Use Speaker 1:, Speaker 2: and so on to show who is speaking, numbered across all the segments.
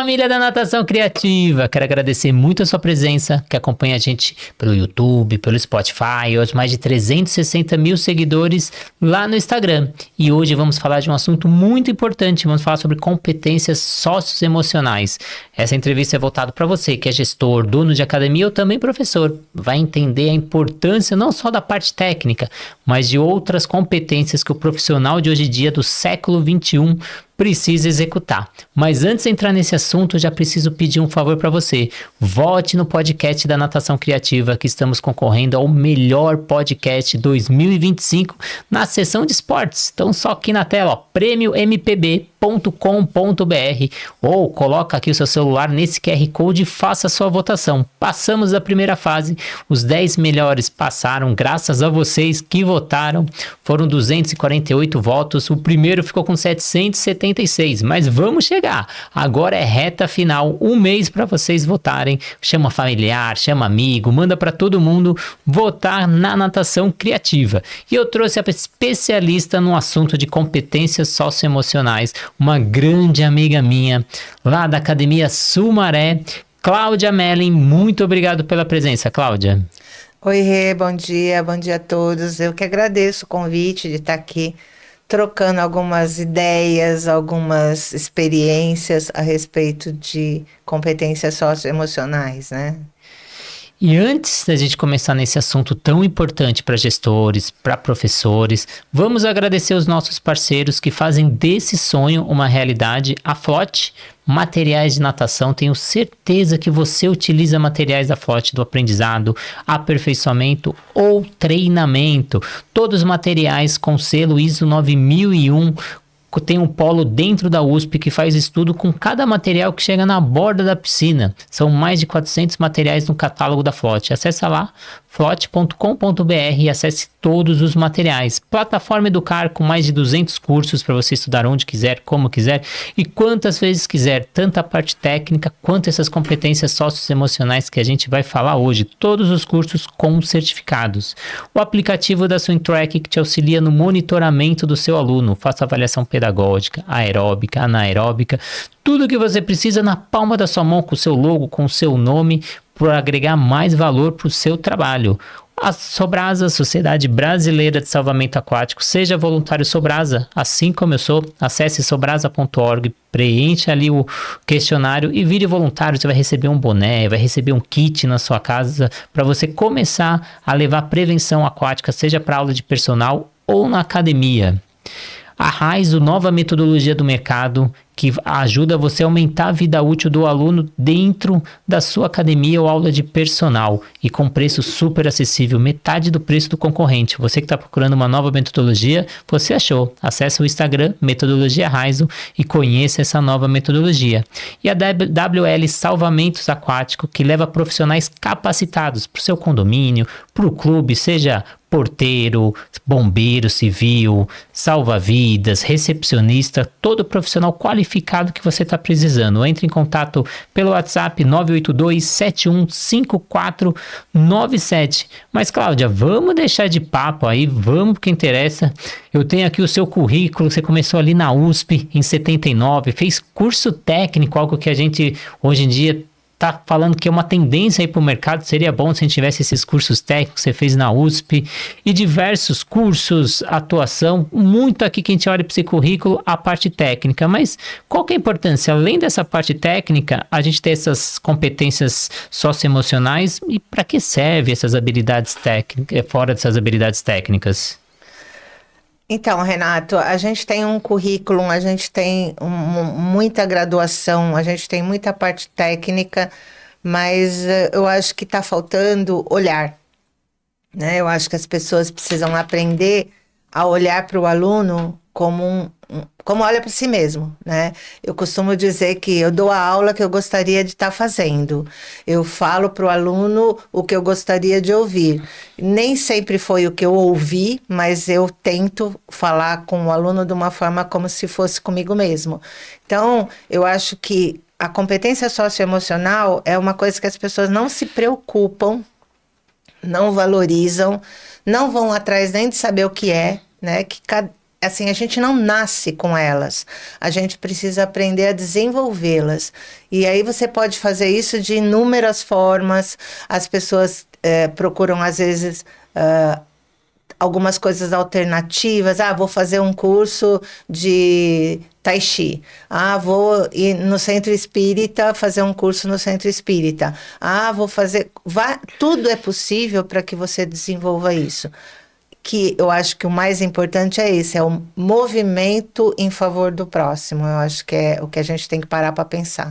Speaker 1: Família da Natação Criativa, quero agradecer muito a sua presença, que acompanha a gente pelo YouTube, pelo Spotify, aos mais de 360 mil seguidores lá no Instagram. E hoje vamos falar de um assunto muito importante, vamos falar sobre competências socioemocionais. Essa entrevista é voltada para você, que é gestor, dono de academia ou também professor. Vai entender a importância não só da parte técnica, mas de outras competências que o profissional de hoje em dia, do século XXI, precisa executar. Mas antes de entrar nesse assunto, eu já preciso pedir um favor para você. Vote no podcast da Natação Criativa, que estamos concorrendo ao melhor podcast 2025 na seção de esportes. Então só aqui na tela, ó, prêmiompb.com.br, ou coloca aqui o seu celular nesse QR Code e faça a sua votação. Passamos da primeira fase, os 10 melhores passaram, graças a vocês que votaram. Foram 248 votos, o primeiro ficou com 776, mas vamos chegar. Agora é reta final, um mês para vocês votarem. Chama familiar, chama amigo, manda para todo mundo votar na Natação Criativa. E eu trouxe a especialista no assunto de competências socioemocionais, uma grande amiga minha, lá da Academia Sumaré, Cláudia Melling. Muito obrigado pela presença, Cláudia.
Speaker 2: Oi, Rê, bom dia a todos. Eu que agradeço o convite de estar aqui trocando algumas ideias, algumas experiências a respeito de competências socioemocionais, né?
Speaker 1: E antes da gente começar nesse assunto tão importante para gestores, para professores, vamos agradecer os nossos parceiros que fazem desse sonho uma realidade. A Flote, materiais de natação. Tenho certeza que você utiliza materiais da Flote do aprendizado, aperfeiçoamento ou treinamento. Todos os materiais com selo ISO 9001. Tem um polo dentro da USP que faz estudo com cada material que chega na borda da piscina. São mais de 400 materiais no catálogo da Flote. Acesse lá, flote.com.br, e acesse todos os materiais. Plataforma Educar, com mais de 200 cursos para você estudar onde quiser, como quiser e quantas vezes quiser. Tanto a parte técnica quanto essas competências socioemocionais que a gente vai falar hoje. Todos os cursos com certificados. O aplicativo da SwimTrack, que te auxilia no monitoramento do seu aluno. Faça avaliação pedagógica, aeróbica, anaeróbica, tudo o que você precisa na palma da sua mão, com o seu logo, com o seu nome, para agregar mais valor para o seu trabalho. A Sobrasa, Sociedade Brasileira de Salvamento Aquático. Seja voluntário Sobrasa, assim como eu sou. Acesse sobrasa.org, preencha ali o questionário e vire voluntário. Você vai receber um boné, vai receber um kit na sua casa para você começar a levar prevenção aquática, seja para aula de personal ou na academia. A Raizo, nova metodologia do mercado que ajuda você a aumentar a vida útil do aluno dentro da sua academia ou aula de personal, e com preço super acessível, metade do preço do concorrente. Você que está procurando uma nova metodologia, você achou. Acesse o Instagram, Metodologia Raizo, e conheça essa nova metodologia. E a WL Salvamentos Aquático, que leva profissionais capacitados para o seu condomínio, para o clube, seja porteiro, bombeiro civil, salva-vidas, recepcionista, todo profissional qualificado que você está precisando. Entre em contato pelo WhatsApp 982-715497. Mas, Cláudia, vamos deixar de papo aí, vamos porque interessa. Eu tenho aqui o seu currículo, você começou ali na USP em 79, fez curso técnico, algo que a gente hoje em dia tá falando que é uma tendência aí para o mercado. Seria bom se a gente tivesse esses cursos técnicos que você fez na USP e diversos cursos, atuação, muito aqui que a gente olha para esse currículo, a parte técnica. Mas qual que é a importância? Além dessa parte técnica, a gente ter essas competências socioemocionais, e para que serve essas habilidades técnicas, fora dessas habilidades técnicas?
Speaker 2: Então, Renato, a gente tem um currículo, a gente tem muita graduação, a gente tem muita parte técnica, mas eu acho que está faltando olhar, né? Eu acho que as pessoas precisam aprender a olhar para o aluno como como olha para si mesmo, né? Eu costumo dizer que eu dou a aula que eu gostaria de estar fazendo. Eu falo para o aluno o que eu gostaria de ouvir. Nem sempre foi o que eu ouvi, mas eu tento falar com o aluno de uma forma como se fosse comigo mesmo. Então, eu acho que a competência socioemocional é uma coisa que as pessoas não se preocupam, não valorizam, não vão atrás nem de saber o que é, né? Que assim, a gente não nasce com elas. A gente precisa aprender a desenvolvê-las. E aí você pode fazer isso de inúmeras formas. As pessoas procuram, às vezes, algumas coisas alternativas. Vou fazer um curso de Tai Chi. Vou ir no centro espírita fazer um curso no centro espírita. Vou fazer... Tudo é possível para que você desenvolva isso. Que eu acho que o mais importante é esse, é o movimento em favor do próximo. Eu acho que é o que a gente tem que parar para pensar.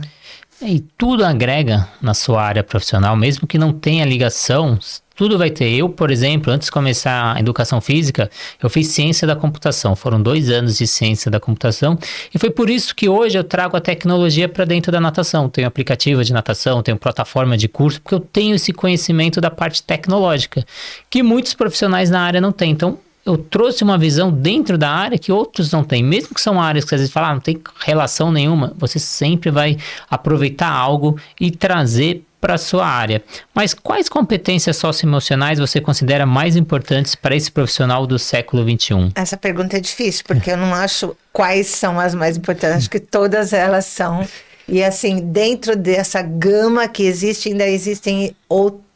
Speaker 1: E tudo agrega na sua área profissional, mesmo que não tenha ligação, tudo vai ter. Eu, por exemplo, antes de começar a educação física, eu fiz ciência da computação. Foram 2 anos de ciência da computação. E foi por isso que hoje eu trago a tecnologia para dentro da natação. Tenho aplicativo de natação, tenho plataforma de curso, porque eu tenho esse conhecimento da parte tecnológica, que muitos profissionais na área não têm. Então, eu trouxe uma visão dentro da área que outros não têm. Mesmo que são áreas que às vezes falam, não tem relação nenhuma, você sempre vai aproveitar algo e trazer para a sua área. Mas quais competências socioemocionais você considera mais importantes para esse profissional do século XXI?
Speaker 2: Essa pergunta é difícil, porque eu não acho quais são as mais importantes, acho que todas elas são. E assim, dentro dessa gama que existe, ainda existem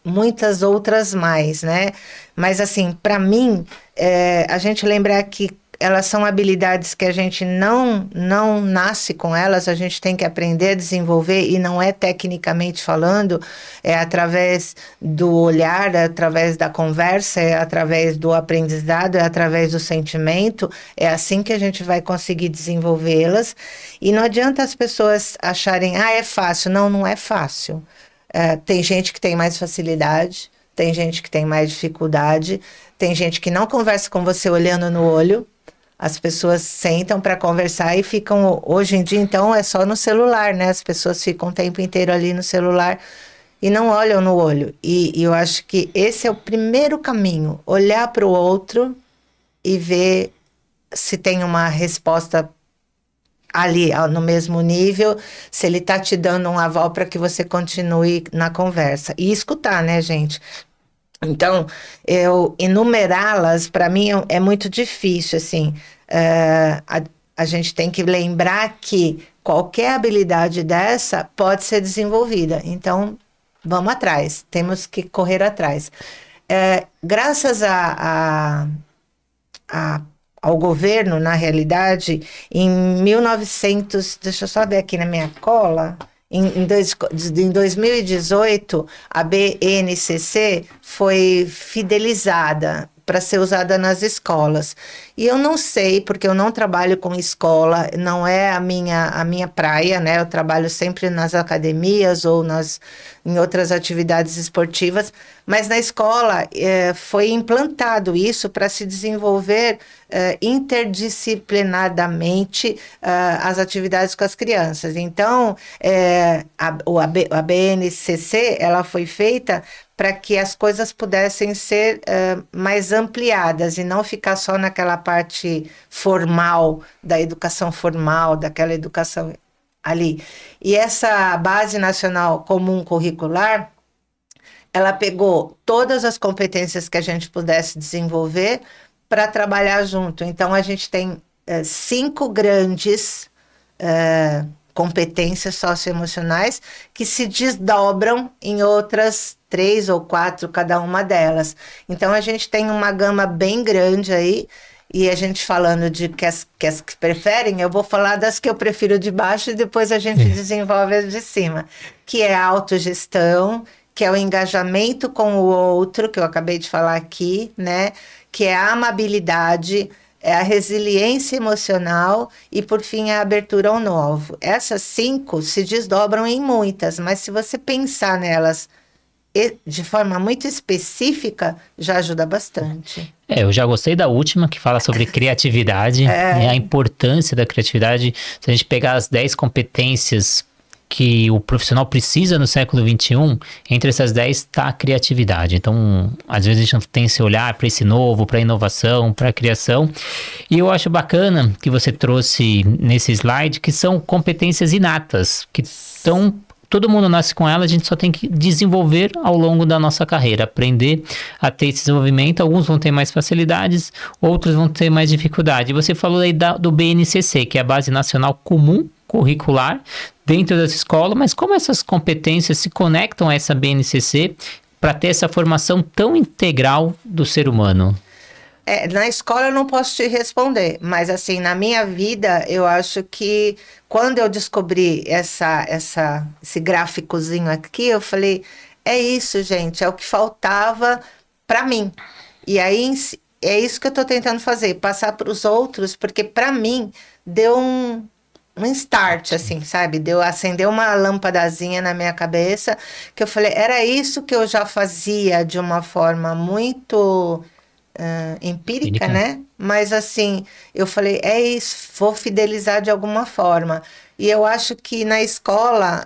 Speaker 2: muitas outras mais, né? Mas assim, para mim, a gente lembrar que elas são habilidades que a gente não nasce com elas, a gente tem que aprender a desenvolver, e não é tecnicamente falando, é através do olhar, é através da conversa, é através do aprendizado, é através do sentimento, é assim que a gente vai conseguir desenvolvê-las. E não adianta as pessoas acharem, é fácil. Não, não é fácil. Tem gente que tem mais facilidade, tem gente que tem mais dificuldade, tem gente que não conversa com você olhando no olho. As pessoas sentam para conversar e ficam... Hoje em dia, então, é só no celular, né? As pessoas ficam o tempo inteiro ali no celular e não olham no olho. E eu acho que esse é o primeiro caminho. Olhar para o outro e ver se tem uma resposta ali, no mesmo nível, se ele está te dando um aval para que você continue na conversa. E escutar, né, gente? Então, eu enumerá-las, para mim, é muito difícil, assim. A gente tem que lembrar que qualquer habilidade dessa pode ser desenvolvida. Então, vamos atrás, temos que correr atrás. Graças ao governo, na realidade, em 1900... Deixa eu só ver aqui na minha cola... Em 2018, a BNCC foi fidelizada para ser usada nas escolas. E eu não sei, porque eu não trabalho com escola, não é a minha praia, né? Eu trabalho sempre nas academias ou em outras atividades esportivas, mas na escola foi implantado isso para se desenvolver interdisciplinarmente as atividades com as crianças. Então, a BNCC, ela foi feita para que as coisas pudessem ser mais ampliadas e não ficar só naquela parte formal, da educação formal, daquela educação ali. E essa Base Nacional Comum Curricular, ela pegou todas as competências que a gente pudesse desenvolver para trabalhar junto. Então, a gente tem 5 grandes competências socioemocionais que se desdobram em outras 3 ou 4, cada uma delas. Então, a gente tem uma gama bem grande aí, e a gente falando de que as que preferem, eu vou falar das que eu prefiro de baixo e depois a gente desenvolve as de cima, que é a autogestão, que é o engajamento com o outro, que eu acabei de falar aqui, né? Que é a amabilidade, é a resiliência emocional e, por fim, a abertura ao novo. Essas 5 se desdobram em muitas, mas se você pensar nelas de forma muito específica, já ajuda bastante.
Speaker 1: Eu já gostei da última, que fala sobre criatividade, e a importância da criatividade. Se a gente pegar as 10 competências que o profissional precisa no século XXI, entre essas 10 está a criatividade. Então, às vezes a gente não tem esse olhar para esse novo, para a inovação, para a criação. E eu acho bacana que você trouxe nesse slide, que são competências inatas, que estão todo mundo nasce com ela, a gente só tem que desenvolver ao longo da nossa carreira, aprender a ter esse desenvolvimento. Alguns vão ter mais facilidades, outros vão ter mais dificuldade. Você falou aí do BNCC, que é a Base Nacional Comum Curricular, dentro dessa escola, mas como essas competências se conectam a essa BNCC para ter essa formação tão integral do ser humano?
Speaker 2: Na escola eu não posso te responder, mas assim, na minha vida, eu acho que quando eu descobri esse gráficozinho aqui, eu falei, é isso, gente, é o que faltava para mim. E aí, é isso que eu estou tentando fazer, passar para os outros, porque para mim, deu um start, assim, sabe? Acendeu uma lâmpadazinha na minha cabeça, que eu falei, era isso que eu já fazia de uma forma muito... empírica, né? Mas assim, eu falei, é isso, vou fidelizar de alguma forma. E eu acho que na escola,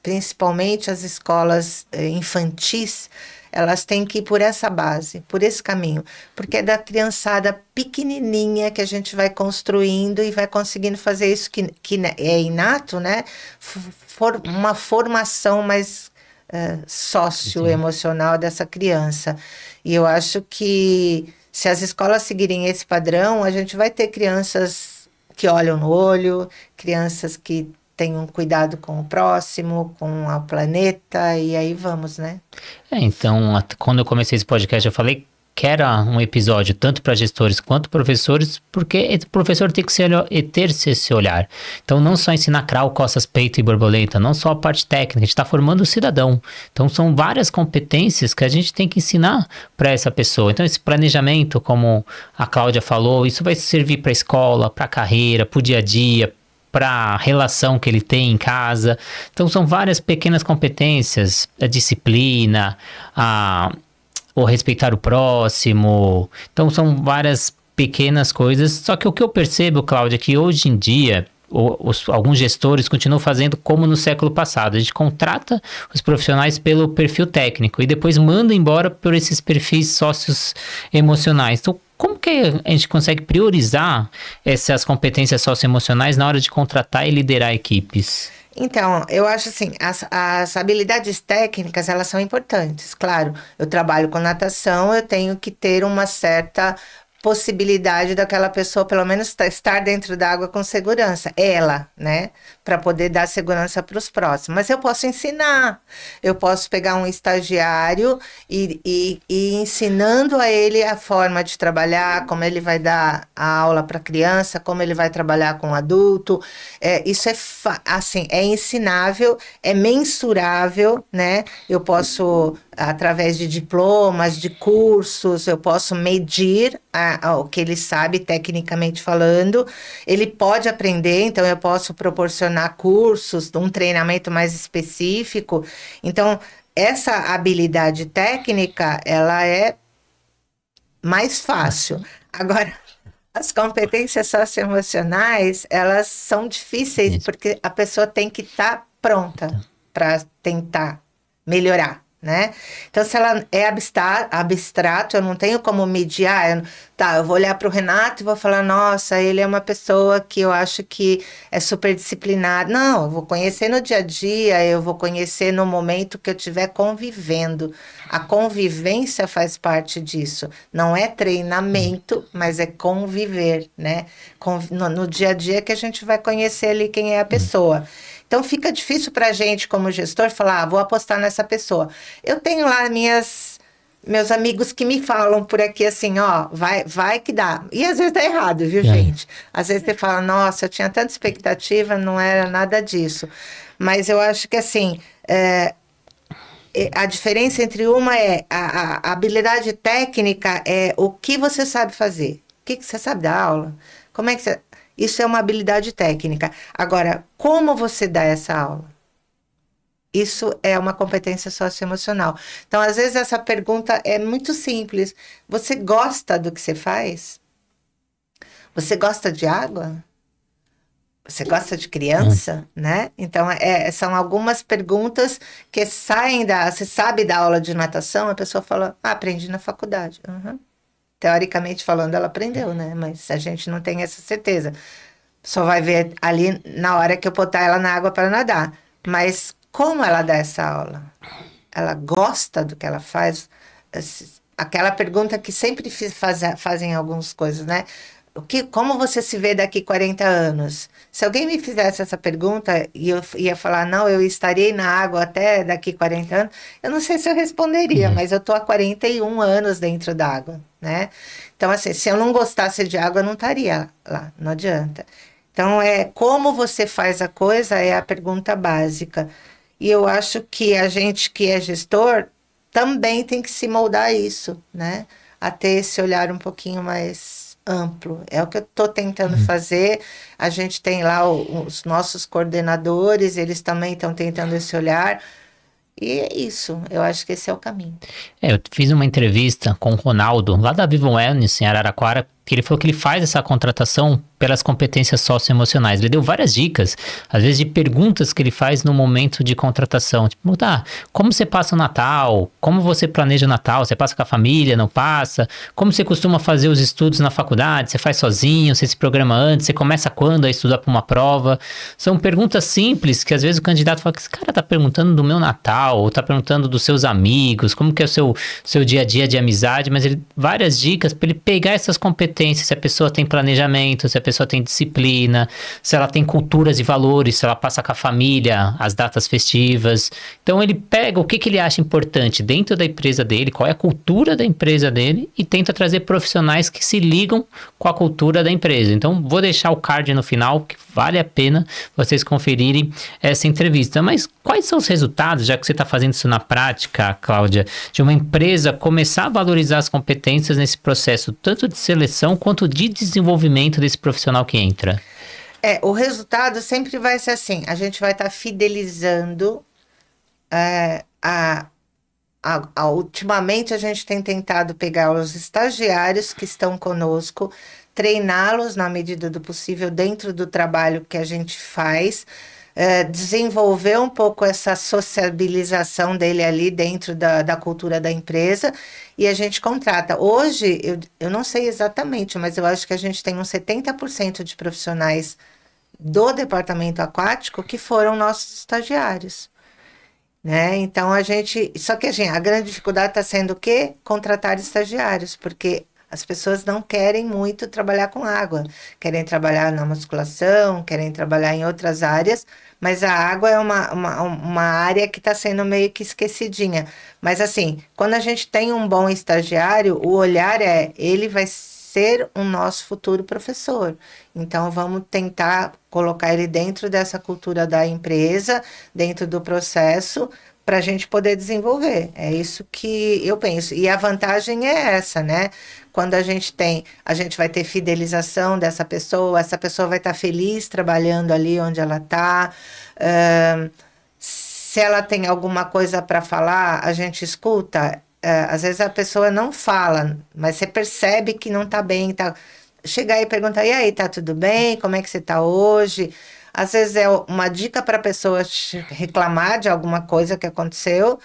Speaker 2: principalmente as escolas infantis, elas têm que ir por essa base, por esse caminho. Porque é da criançada pequenininha que a gente vai construindo e vai conseguindo fazer isso que é inato, né? Uma formação mais socioemocional dessa criança. E eu acho que se as escolas seguirem esse padrão, a gente vai ter crianças que olham no olho, crianças que tenham cuidado com o próximo, com o planeta, e aí vamos, né?
Speaker 1: Então, quando eu comecei esse podcast, eu falei que era um episódio tanto para gestores quanto professores, porque o professor tem que ter esse olhar. Então, não só ensinar crawl, costas, peito e borboleta, não só a parte técnica, a gente está formando o cidadão. Então, são várias competências que a gente tem que ensinar para essa pessoa. Então, esse planejamento, como a Cláudia falou, isso vai servir para a escola, para a carreira, para o dia a dia, para a relação que ele tem em casa. Então, são várias pequenas competências, a disciplina, ou respeitar o próximo. Então, são várias pequenas coisas. Só que o que eu percebo, Cláudia, é que hoje em dia, alguns gestores continuam fazendo como no século passado. A gente contrata os profissionais pelo perfil técnico e depois manda embora por esses perfis socioemocionais. Então, como que a gente consegue priorizar essas competências socioemocionais na hora de contratar e liderar equipes?
Speaker 2: Então, eu acho assim, as habilidades técnicas, elas são importantes, claro. Eu trabalho com natação, eu tenho que ter uma certa possibilidade daquela pessoa, pelo menos, estar dentro da água com segurança. Ela, né? Para poder dar segurança para os próximos. Mas eu posso ensinar. Eu posso pegar um estagiário e ensinando a ele a forma de trabalhar, como ele vai dar a aula para a criança, como ele vai trabalhar com o adulto. Isso assim, é ensinável, é mensurável, né? Eu posso, através de diplomas, de cursos, eu posso medir o que ele sabe tecnicamente falando. Ele pode aprender, então eu posso proporcionar cursos, um treinamento mais específico. Então, essa habilidade técnica, ela é mais fácil. Agora, as competências socioemocionais, elas são difíceis, porque a pessoa tem que estar pronta para tentar melhorar, né? Então, se ela é abstrato, eu não tenho como mediar. Eu vou olhar para o Renato e vou falar, nossa, ele é uma pessoa que eu acho que é super disciplinado. Não, eu vou conhecer no dia a dia, eu vou conhecer no momento que eu estiver convivendo. A convivência faz parte disso. Não é treinamento, mas é conviver, né? No dia a dia que a gente vai conhecer ali quem é a pessoa. Então, fica difícil para a gente, como gestor, falar, vou apostar nessa pessoa. Eu tenho lá meus amigos que me falam por aqui assim, ó, vai que dá. E às vezes dá errado, viu, gente? Às vezes você fala, nossa, eu tinha tanta expectativa, não era nada disso. Mas eu acho que, assim, a diferença entre uma a habilidade técnica é o que você sabe fazer. O que você sabe dar aula? Como é que você... Isso é uma habilidade técnica. Agora, como você dá essa aula? Isso é uma competência socioemocional. Então, às vezes, essa pergunta é muito simples. Você gosta do que você faz? Você gosta de água? Você gosta de criança? Né? Então, são algumas perguntas que saem Você sabe da aula de natação? A pessoa fala, aprendi na faculdade. Uhum. Teoricamente falando, ela aprendeu, né? Mas a gente não tem essa certeza. Só vai ver ali na hora que eu botar ela na água para nadar. Mas como ela dá essa aula? Ela gosta do que ela faz? Aquela pergunta que sempre fazem algumas coisas, né? Como você se vê daqui 40 anos? Se alguém me fizesse essa pergunta e eu ia falar, não, eu estarei na água até daqui 40 anos, eu não sei se eu responderia, mas eu estou há 41 anos dentro d'água, né? Então, assim, se eu não gostasse de água, eu não estaria lá, não adianta. Então, como você faz a coisa é a pergunta básica. E eu acho que a gente que é gestor também tem que se moldar a isso, né? A ter esse olhar um pouquinho mais amplo. É o que eu estou tentando fazer. A gente tem lá os nossos coordenadores, eles também estão tentando esse olhar. E é isso, eu acho que esse é o caminho.
Speaker 1: Eu fiz uma entrevista com o Ronaldo, lá da Vivo Wellness, em Araraquara, que ele falou que ele faz essa contratação pelas competências socioemocionais. Ele deu várias dicas, às vezes de perguntas que ele faz no momento de contratação. Tipo, como você passa o Natal? Como você planeja o Natal? Você passa com a família, não passa? Como você costuma fazer os estudos na faculdade? Você faz sozinho? Você se programa antes? Você começa quando a estudar para uma prova? São perguntas simples que às vezes o candidato fala que esse cara tá perguntando do meu Natal, ou tá perguntando dos seus amigos, como que é o seu dia a dia de amizade, mas várias dicas para ele pegar essas competências, se a pessoa tem planejamento, se a pessoa tem disciplina, se ela tem culturas e valores, se ela passa com a família as datas festivas. Então ele pega o que ele acha importante dentro da empresa dele, qual é a cultura da empresa dele e tenta trazer profissionais que se ligam com a cultura da empresa. Então vou deixar o card no final, que vale a pena vocês conferirem essa entrevista. Mas quais são os resultados, já que você está fazendo isso na prática, Cláudia, de uma empresa começar a valorizar as competências nesse processo, tanto de seleção quanto de desenvolvimento desse profissional que entra?
Speaker 2: O resultado sempre vai ser assim, a gente vai estar fidelizando ultimamente a gente tem tentado pegar os estagiários que estão conosco, treiná-los na medida do possível dentro do trabalho que a gente faz, desenvolver um pouco essa sociabilização dele ali dentro da cultura da empresa, e a gente contrata. Hoje, eu não sei exatamente, mas eu acho que a gente tem uns 70% de profissionais do departamento aquático que foram nossos estagiários, né? Então, só que a grande dificuldade está sendo o quê? Contratar estagiários, porque as pessoas não querem muito trabalhar com água, querem trabalhar na musculação, querem trabalhar em outras áreas, mas a água é uma área que está sendo meio que esquecidinha. Mas assim, quando a gente tem um bom estagiário, o olhar ele vai ser o nosso futuro professor. Então vamos tentar colocar ele dentro dessa cultura da empresa, dentro do processo, para a gente poder desenvolver. É isso que eu penso. E a vantagem é essa, né? Quando a gente vai ter fidelização dessa pessoa, essa pessoa vai estar feliz trabalhando ali onde ela está. Se ela tem alguma coisa para falar, a gente escuta. Às vezes a pessoa não fala, mas você percebe que não está bem. Chegar e perguntar, e aí, tá tudo bem? Como é que você está hoje? Às vezes é uma dica para a pessoa reclamar de alguma coisa que aconteceu,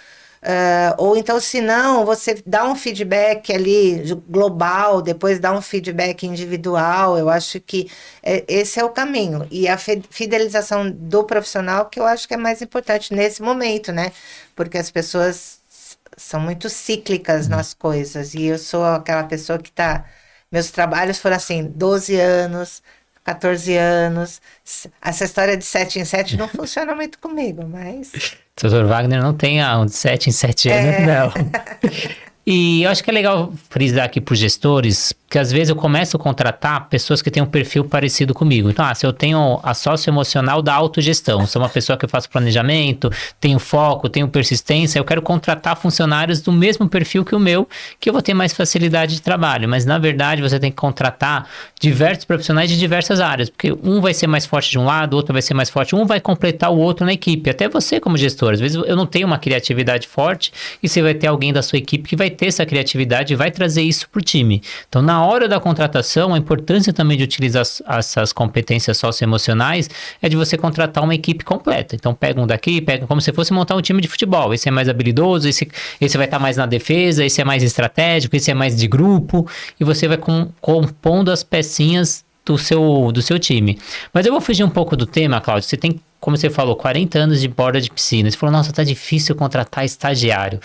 Speaker 2: ou então, se não, você dá um feedback ali global, depois dá um feedback individual. Eu acho que esse é o caminho. E a fidelização do profissional, que eu acho que é mais importante nesse momento, né? Porque as pessoas são muito cíclicas nas coisas, e eu sou aquela pessoa que meus trabalhos foram assim, 12 anos... 14 anos, essa história de 7 em 7 não funciona muito comigo, mas...
Speaker 1: O Dr. Wagner não tem de 7 em 7 anos, não. E eu acho que é legal frisar aqui para os gestores, que às vezes eu começo a contratar pessoas que têm um perfil parecido comigo. Então, se eu tenho a socioemocional da autogestão, sou uma pessoa que eu faço planejamento, tenho foco, tenho persistência, eu quero contratar funcionários do mesmo perfil que o meu, que eu vou ter mais facilidade de trabalho. Mas, na verdade, você tem que contratar diversos profissionais de diversas áreas, porque um vai ser mais forte de um lado, outro vai ser mais forte, um vai completar o outro na equipe. Até você como gestor, às vezes eu não tenho uma criatividade forte e você vai ter alguém da sua equipe que vai ter essa criatividade e vai trazer isso para o time. Então, na hora da contratação, a importância também de utilizar essas competências socioemocionais é de você contratar uma equipe completa. Então, pega um daqui, pega como se fosse montar um time de futebol. Esse é mais habilidoso, esse vai estar mais na defesa, esse é mais estratégico, esse é mais de grupo, e você vai compondo as pecinhas do seu time. Mas eu vou fugir um pouco do tema, Cláudio. Você tem como você falou, 40 anos de borda de piscina. Você falou, nossa, tá difícil contratar estagiário.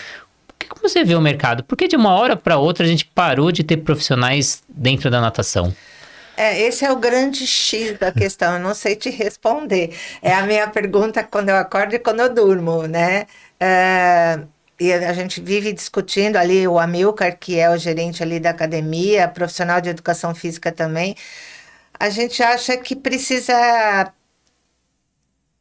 Speaker 1: Como você vê o mercado? Por que de uma hora para outra a gente parou de ter profissionais dentro da natação?
Speaker 2: Esse é o grande X da questão, eu não sei te responder. É a minha pergunta quando eu acordo e quando eu durmo, né? E a gente vive discutindo ali, o Amilcar, que é o gerente ali da academia, profissional de educação física também, a gente acha que precisa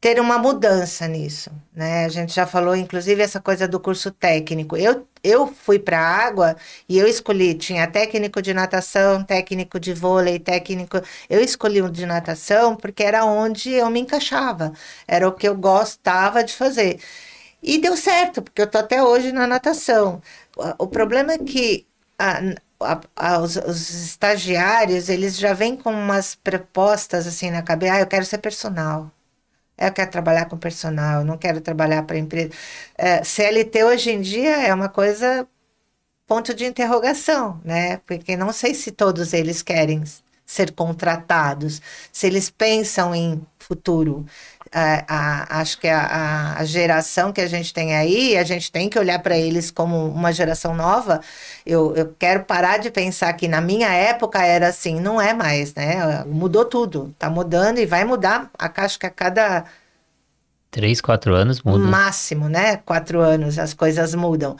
Speaker 2: ter uma mudança nisso, né? A gente já falou, inclusive, essa coisa do curso técnico. Eu fui para a água e eu escolhi, tinha técnico de natação, técnico de vôlei, técnico... Eu escolhi o de natação porque era onde eu me encaixava, era o que eu gostava de fazer. E deu certo, porque eu tô até hoje na natação. O problema é que os estagiários, eles já vêm com umas propostas assim na cabeça, eu quero ser personal. Eu quero trabalhar com personal, eu não quero trabalhar para empresa. CLT hoje em dia é uma coisa, ponto de interrogação, né? Porque não sei se todos eles querem ser contratados, se eles pensam em futuro. Acho que a geração que a gente tem aí, a gente tem que olhar para eles como uma geração nova. Eu quero parar de pensar que na minha época era assim, não é mais, né? Mudou tudo, está mudando e vai mudar. Acho que a cada
Speaker 1: 3, 4 anos muda.
Speaker 2: Máximo, né? 4 anos as coisas mudam.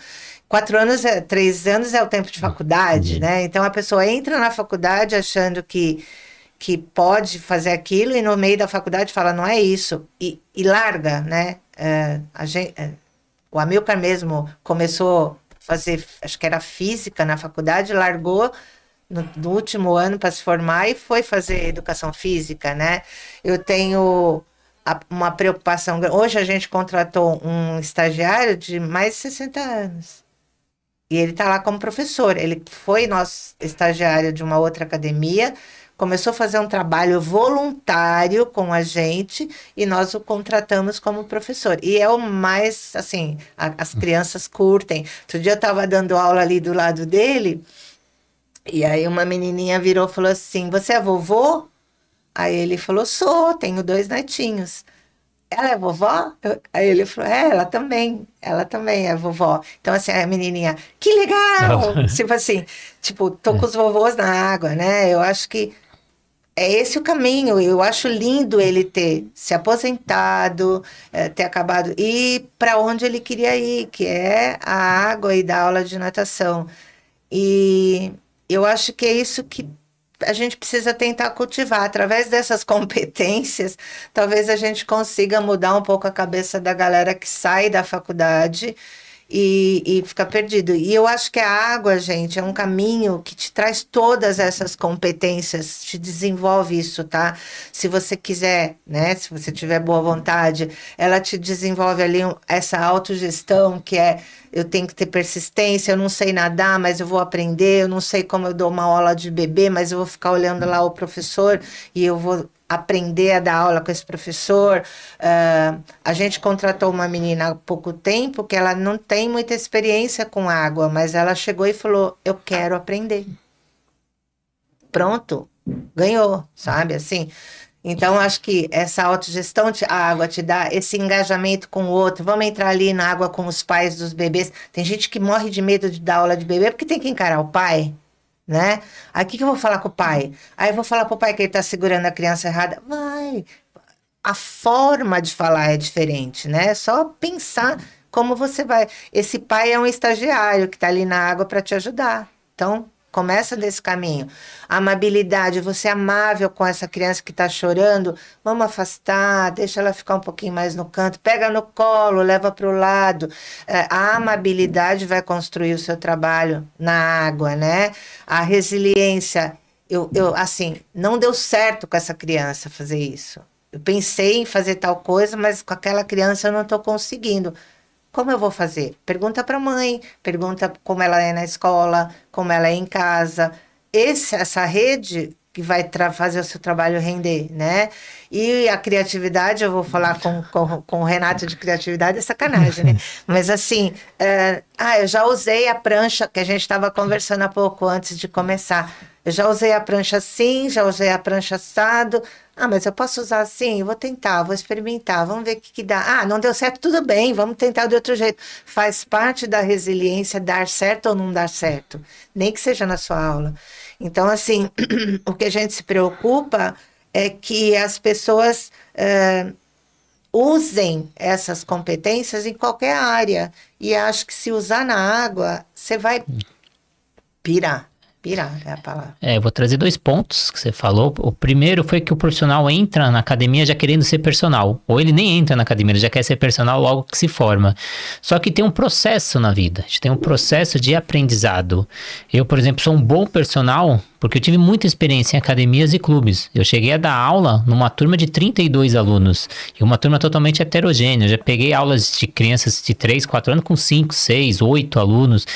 Speaker 2: 4 anos, 3 anos é o tempo de faculdade, né? Então a pessoa entra na faculdade achando que pode fazer aquilo e no meio da faculdade fala, não é isso, e larga, né? O Amilcar mesmo começou a fazer, acho que era física na faculdade, largou no último ano para se formar e foi fazer educação física, né? Eu tenho uma preocupação, hoje a gente contratou um estagiário de mais de 60 anos. E ele está lá como professor, ele foi nosso estagiário de uma outra academia, começou a fazer um trabalho voluntário com a gente e nós o contratamos como professor. E é o mais, assim, as crianças curtem. Outro dia eu estava dando aula ali do lado dele e aí uma menininha virou e falou assim, você é vovô? Aí ele falou, sou, tenho 2 netinhos. Ela é vovó? Aí ele falou, ela também é vovó. Então, assim, a menininha, que legal! Tipo assim, tô com os vovôs na água, né? Eu acho que é esse o caminho. Eu acho lindo ele ter se aposentado, ter acabado, ir para onde ele queria ir, que é a água e dar aula de natação. E eu acho que é isso que a gente precisa tentar cultivar. Através dessas competências, talvez a gente consiga mudar um pouco a cabeça da galera que sai da faculdade e fica perdido. E eu acho que a água, gente, é um caminho que te traz todas essas competências, te desenvolve isso, tá? Se você quiser, né? Se você tiver boa vontade, ela te desenvolve ali essa autogestão, que é eu tenho que ter persistência, eu não sei nadar, mas eu vou aprender, eu não sei como eu dou uma aula de bebê, mas eu vou ficar olhando lá o professor e eu vou aprender a dar aula com esse professor. A gente contratou uma menina há pouco tempo que ela não tem muita experiência com água, mas ela chegou e falou, eu quero aprender. Pronto, ganhou, sabe, assim... Então, acho que essa autogestão, a água te dá esse engajamento com o outro. Vamos entrar ali na água com os pais dos bebês. Tem gente que morre de medo de dar aula de bebê porque tem que encarar o pai, né? Aí, o que eu vou falar com o pai? Aí, eu vou falar pro pai que ele tá segurando a criança errada. Vai! A forma de falar é diferente, né? É só pensar como você vai... Esse pai é um estagiário que tá ali na água para te ajudar. Então... Começa desse caminho. Amabilidade, você é amável com essa criança que está chorando, vamos afastar, deixa ela ficar um pouquinho mais no canto, pega no colo, leva para o lado. A amabilidade vai construir o seu trabalho na água, né? A resiliência, assim, não deu certo com essa criança fazer isso. Eu pensei em fazer tal coisa, mas com aquela criança eu não estou conseguindo. Como eu vou fazer? Pergunta para a mãe, pergunta como ela é na escola, como ela é em casa. Essa rede que vai fazer o seu trabalho render, né? E a criatividade, eu vou falar com o Renato de criatividade, é sacanagem, né? Mas assim, eu já usei a prancha que a gente estava conversando há pouco antes de começar. Eu já usei a prancha assim, já usei a prancha assado. Ah, mas eu posso usar assim? Eu vou tentar, vou experimentar, vamos ver o que que dá. Ah, não deu certo, tudo bem, vamos tentar de outro jeito. Faz parte da resiliência dar certo ou não dar certo, nem que seja na sua aula. Então, assim, o que a gente se preocupa é que as pessoas usem essas competências em qualquer área. E acho que se usar na água, você vai pirar. Pirar é a palavra.
Speaker 1: Eu vou trazer 2 pontos que você falou. O primeiro foi que o profissional entra na academia já querendo ser personal. Ou ele nem entra na academia, ele já quer ser personal logo que se forma. Só que tem um processo na vida. A gente tem um processo de aprendizado. Eu, por exemplo, sou um bom personal porque eu tive muita experiência em academias e clubes. Eu cheguei a dar aula numa turma de 32 alunos. E uma turma totalmente heterogênea. Eu já peguei aulas de crianças de 3, 4 anos com 5, 6, 8 alunos.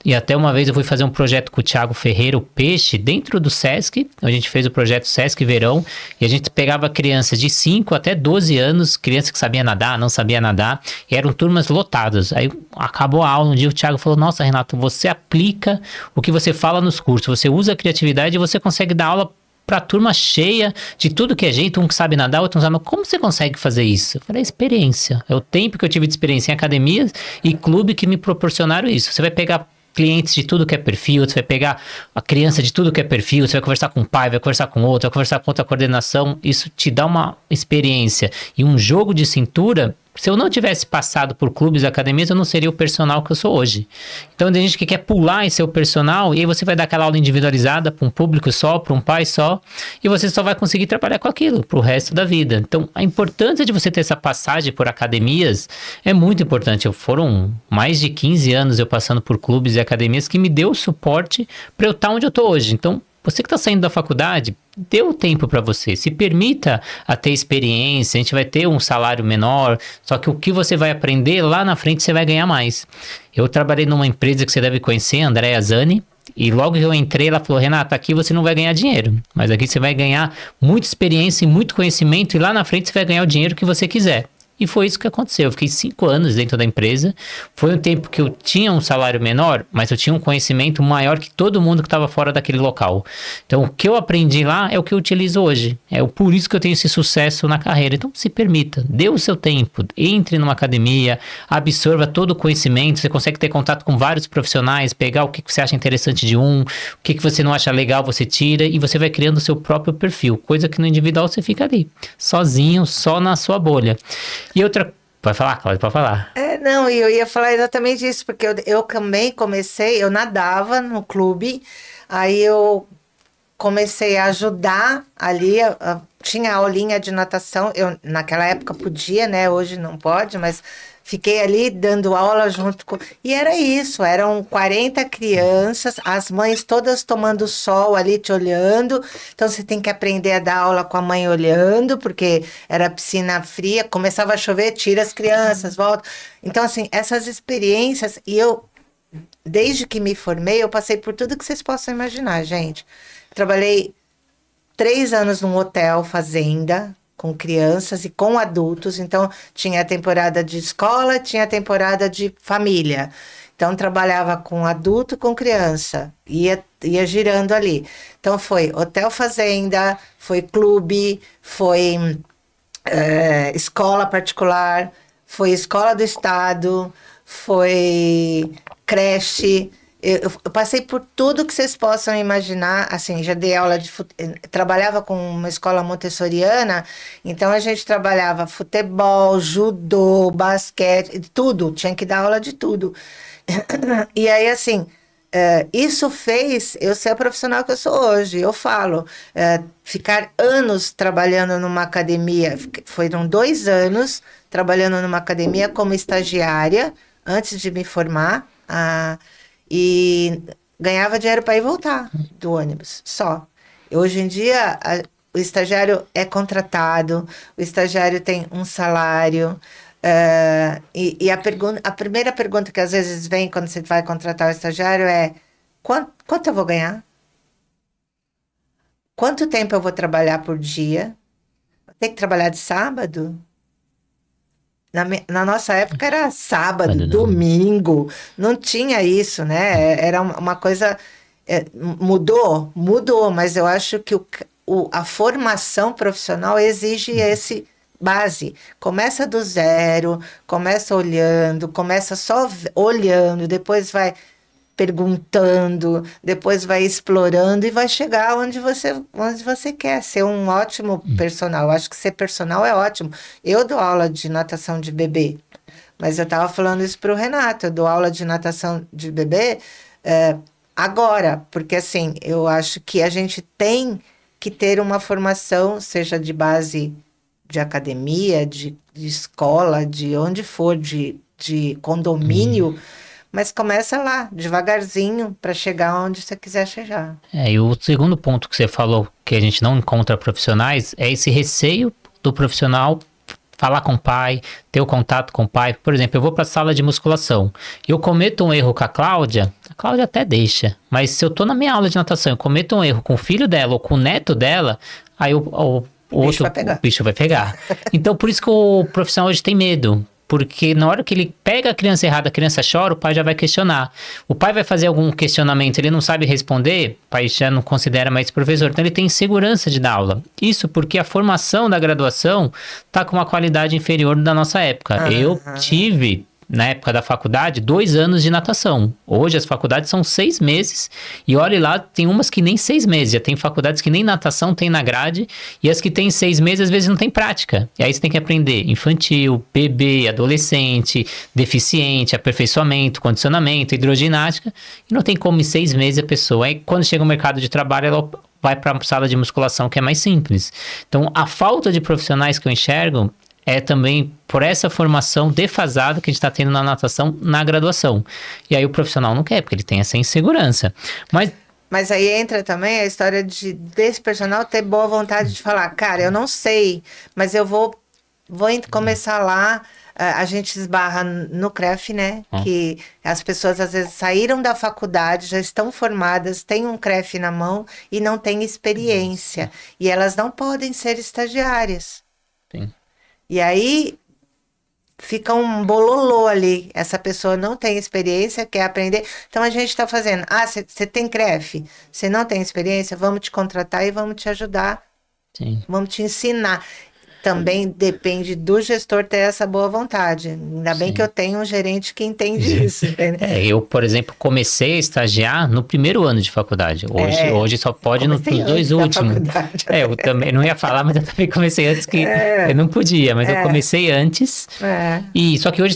Speaker 1: E até uma vez eu fui fazer um projeto com o Thiago Ferreira, o Peixe, dentro do Sesc. A gente fez o projeto Sesc Verão. E a gente pegava crianças de 5 até 12 anos, crianças que sabiam nadar, não sabiam nadar. E eram turmas lotadas. Aí acabou a aula, um dia o Thiago falou, nossa, Renato, você aplica o que você fala nos cursos. Você usa a criatividade e você consegue dar aula para turma cheia, de tudo que é jeito, um que sabe nadar, outro não sabe. Como você consegue fazer isso? Eu falei, experiência. É o tempo que eu tive de experiência em academias e clube que me proporcionaram isso. Você vai pegar clientes de tudo que é perfil, você vai pegar a criança de tudo que é perfil, você vai conversar com um pai, vai conversar com outro, vai conversar com outra coordenação, isso te dá uma experiência e um jogo de cintura. Se eu não tivesse passado por clubes e academias, eu não seria o personal que eu sou hoje. Então tem gente que quer pular e ser o personal, e aí você vai dar aquela aula individualizada para um público só, para um pai só, e você só vai conseguir trabalhar com aquilo pro resto da vida. Então a importância de você ter essa passagem por academias é muito importante. Foram mais de 15 anos eu passando por clubes e academias que me deu suporte para eu estar onde eu tô hoje. Então, você que está saindo da faculdade, dê o tempo para você, se permita a ter experiência, a gente vai ter um salário menor, só que o que você vai aprender lá na frente você vai ganhar mais. Eu trabalhei numa empresa que você deve conhecer, Andréa Zani, e logo que eu entrei, ela falou, Renata, aqui você não vai ganhar dinheiro, mas aqui você vai ganhar muita experiência e muito conhecimento, e lá na frente você vai ganhar o dinheiro que você quiser. E foi isso que aconteceu. Eu fiquei 5 anos dentro da empresa. Foi um tempo que eu tinha um salário menor, mas eu tinha um conhecimento maior que todo mundo que estava fora daquele local. Então, o que eu aprendi lá é o que eu utilizo hoje. Por isso que eu tenho esse sucesso na carreira. Então, se permita, dê o seu tempo, entre numa academia, absorva todo o conhecimento. Você consegue ter contato com vários profissionais, pegar o que você acha interessante de um, o que você não acha legal, você tira e você vai criando o seu próprio perfil. Coisa que no individual você fica ali, sozinho, só na sua bolha. E outra... Pode falar, Cláudia, pode falar.
Speaker 2: Não, eu ia falar exatamente isso, porque eu também comecei, eu nadava no clube, aí eu comecei a ajudar ali, tinha aulinha de natação, eu naquela época podia, né, hoje não pode, mas fiquei ali dando aula junto com... E era isso, eram 40 crianças, as mães todas tomando sol ali, te olhando. Então, você tem que aprender a dar aula com a mãe olhando, porque era piscina fria, começava a chover, tira as crianças, volta. Então, assim, essas experiências, e eu, desde que me formei, eu passei por tudo que vocês possam imaginar, gente. Trabalhei 3 anos num hotel, fazenda, com crianças e com adultos, então tinha a temporada de escola, tinha a temporada de família. Então trabalhava com adulto, com criança, ia girando ali. Então foi hotel fazenda, foi clube, foi escola particular, foi escola do estado, foi creche. Eu passei por tudo que vocês possam imaginar, assim, já dei aula trabalhava com uma escola montessoriana, então a gente trabalhava futebol, judô, basquete, tudo, tinha que dar aula de tudo. E aí, assim, isso fez eu ser a profissional que eu sou hoje. Eu falo, ficar anos trabalhando numa academia, foram 2 anos trabalhando numa academia como estagiária, antes de me formar, e ganhava dinheiro para ir e voltar do ônibus, só. Hoje em dia, o estagiário é contratado, o estagiário tem um salário, e a primeira pergunta que às vezes vem quando você vai contratar o estagiário é: quanto eu vou ganhar? Quanto tempo eu vou trabalhar por dia? Tem que trabalhar de sábado? Na nossa época era sábado, domingo, não tinha isso, né? Era uma coisa... Mudou? Mudou, mas eu acho que a formação profissional exige esse base. Começa do zero, começa olhando, começa só olhando, depois vai perguntando, depois vai explorando e vai chegar onde você quer ser um ótimo personal. Eu acho que ser personal é ótimo. Eu dou aula de natação de bebê, mas eu estava falando isso para o Renato, eu dou aula de natação de bebê agora, porque assim, eu acho que a gente tem que ter uma formação, seja de base de academia, de escola, de onde for, de condomínio, mas começa lá, devagarzinho, para chegar onde você quiser chegar.
Speaker 1: E o segundo ponto que você falou, que a gente não encontra profissionais, é esse receio do profissional falar com o pai, ter o contato com o pai. Por exemplo, eu vou para a sala de musculação e eu cometo um erro com a Cláudia até deixa, mas se eu tô na minha aula de natação e cometo um erro com o filho dela ou com o neto dela, aí o bicho vai pegar. Então, por isso que o profissional hoje tem medo. Porque na hora que ele pega a criança errada, a criança chora, o pai já vai questionar. O pai vai fazer algum questionamento, ele não sabe responder, o pai já não considera mais professor. Então ele tem insegurança de dar aula. Isso porque a formação da graduação está com uma qualidade inferior da nossa época. Eu tive, na época da faculdade, 2 anos de natação. Hoje as faculdades são 6 meses. E olha lá, tem umas que nem 6 meses. Já tem faculdades que nem natação tem na grade. E as que tem 6 meses, às vezes não tem prática. E aí você tem que aprender infantil, bebê, adolescente, deficiente, aperfeiçoamento, condicionamento, hidroginástica. E não tem como em 6 meses a pessoa. Aí quando chega o mercado de trabalho, ela vai para a sala de musculação, que é mais simples. Então a falta de profissionais que eu enxergo é também por essa formação defasada que a gente está tendo na natação na graduação. E aí o profissional não quer, porque ele tem essa insegurança.
Speaker 2: Mas aí entra também a história desse personal ter boa vontade de falar, cara, eu não sei, mas eu vou começar lá. A gente esbarra no CREF, né? Que as pessoas às vezes saíram da faculdade, já estão formadas, têm um CREF na mão e não têm experiência. E elas não podem ser estagiárias.
Speaker 1: Sim.
Speaker 2: E aí fica um bololô ali. Essa pessoa não tem experiência, quer aprender. Então a gente está fazendo. Você tem CREF? Você não tem experiência? Vamos te contratar e vamos te ajudar.
Speaker 1: Sim.
Speaker 2: Vamos te ensinar. Também depende do gestor ter essa boa vontade. Ainda bem que eu tenho um gerente que entende isso.
Speaker 1: Eu, por exemplo, comecei a estagiar no primeiro ano de faculdade. Hoje só pode nos 2 últimos. Eu também não ia falar, mas eu também comecei antes que eu não podia, mas eu comecei antes. E só que hoje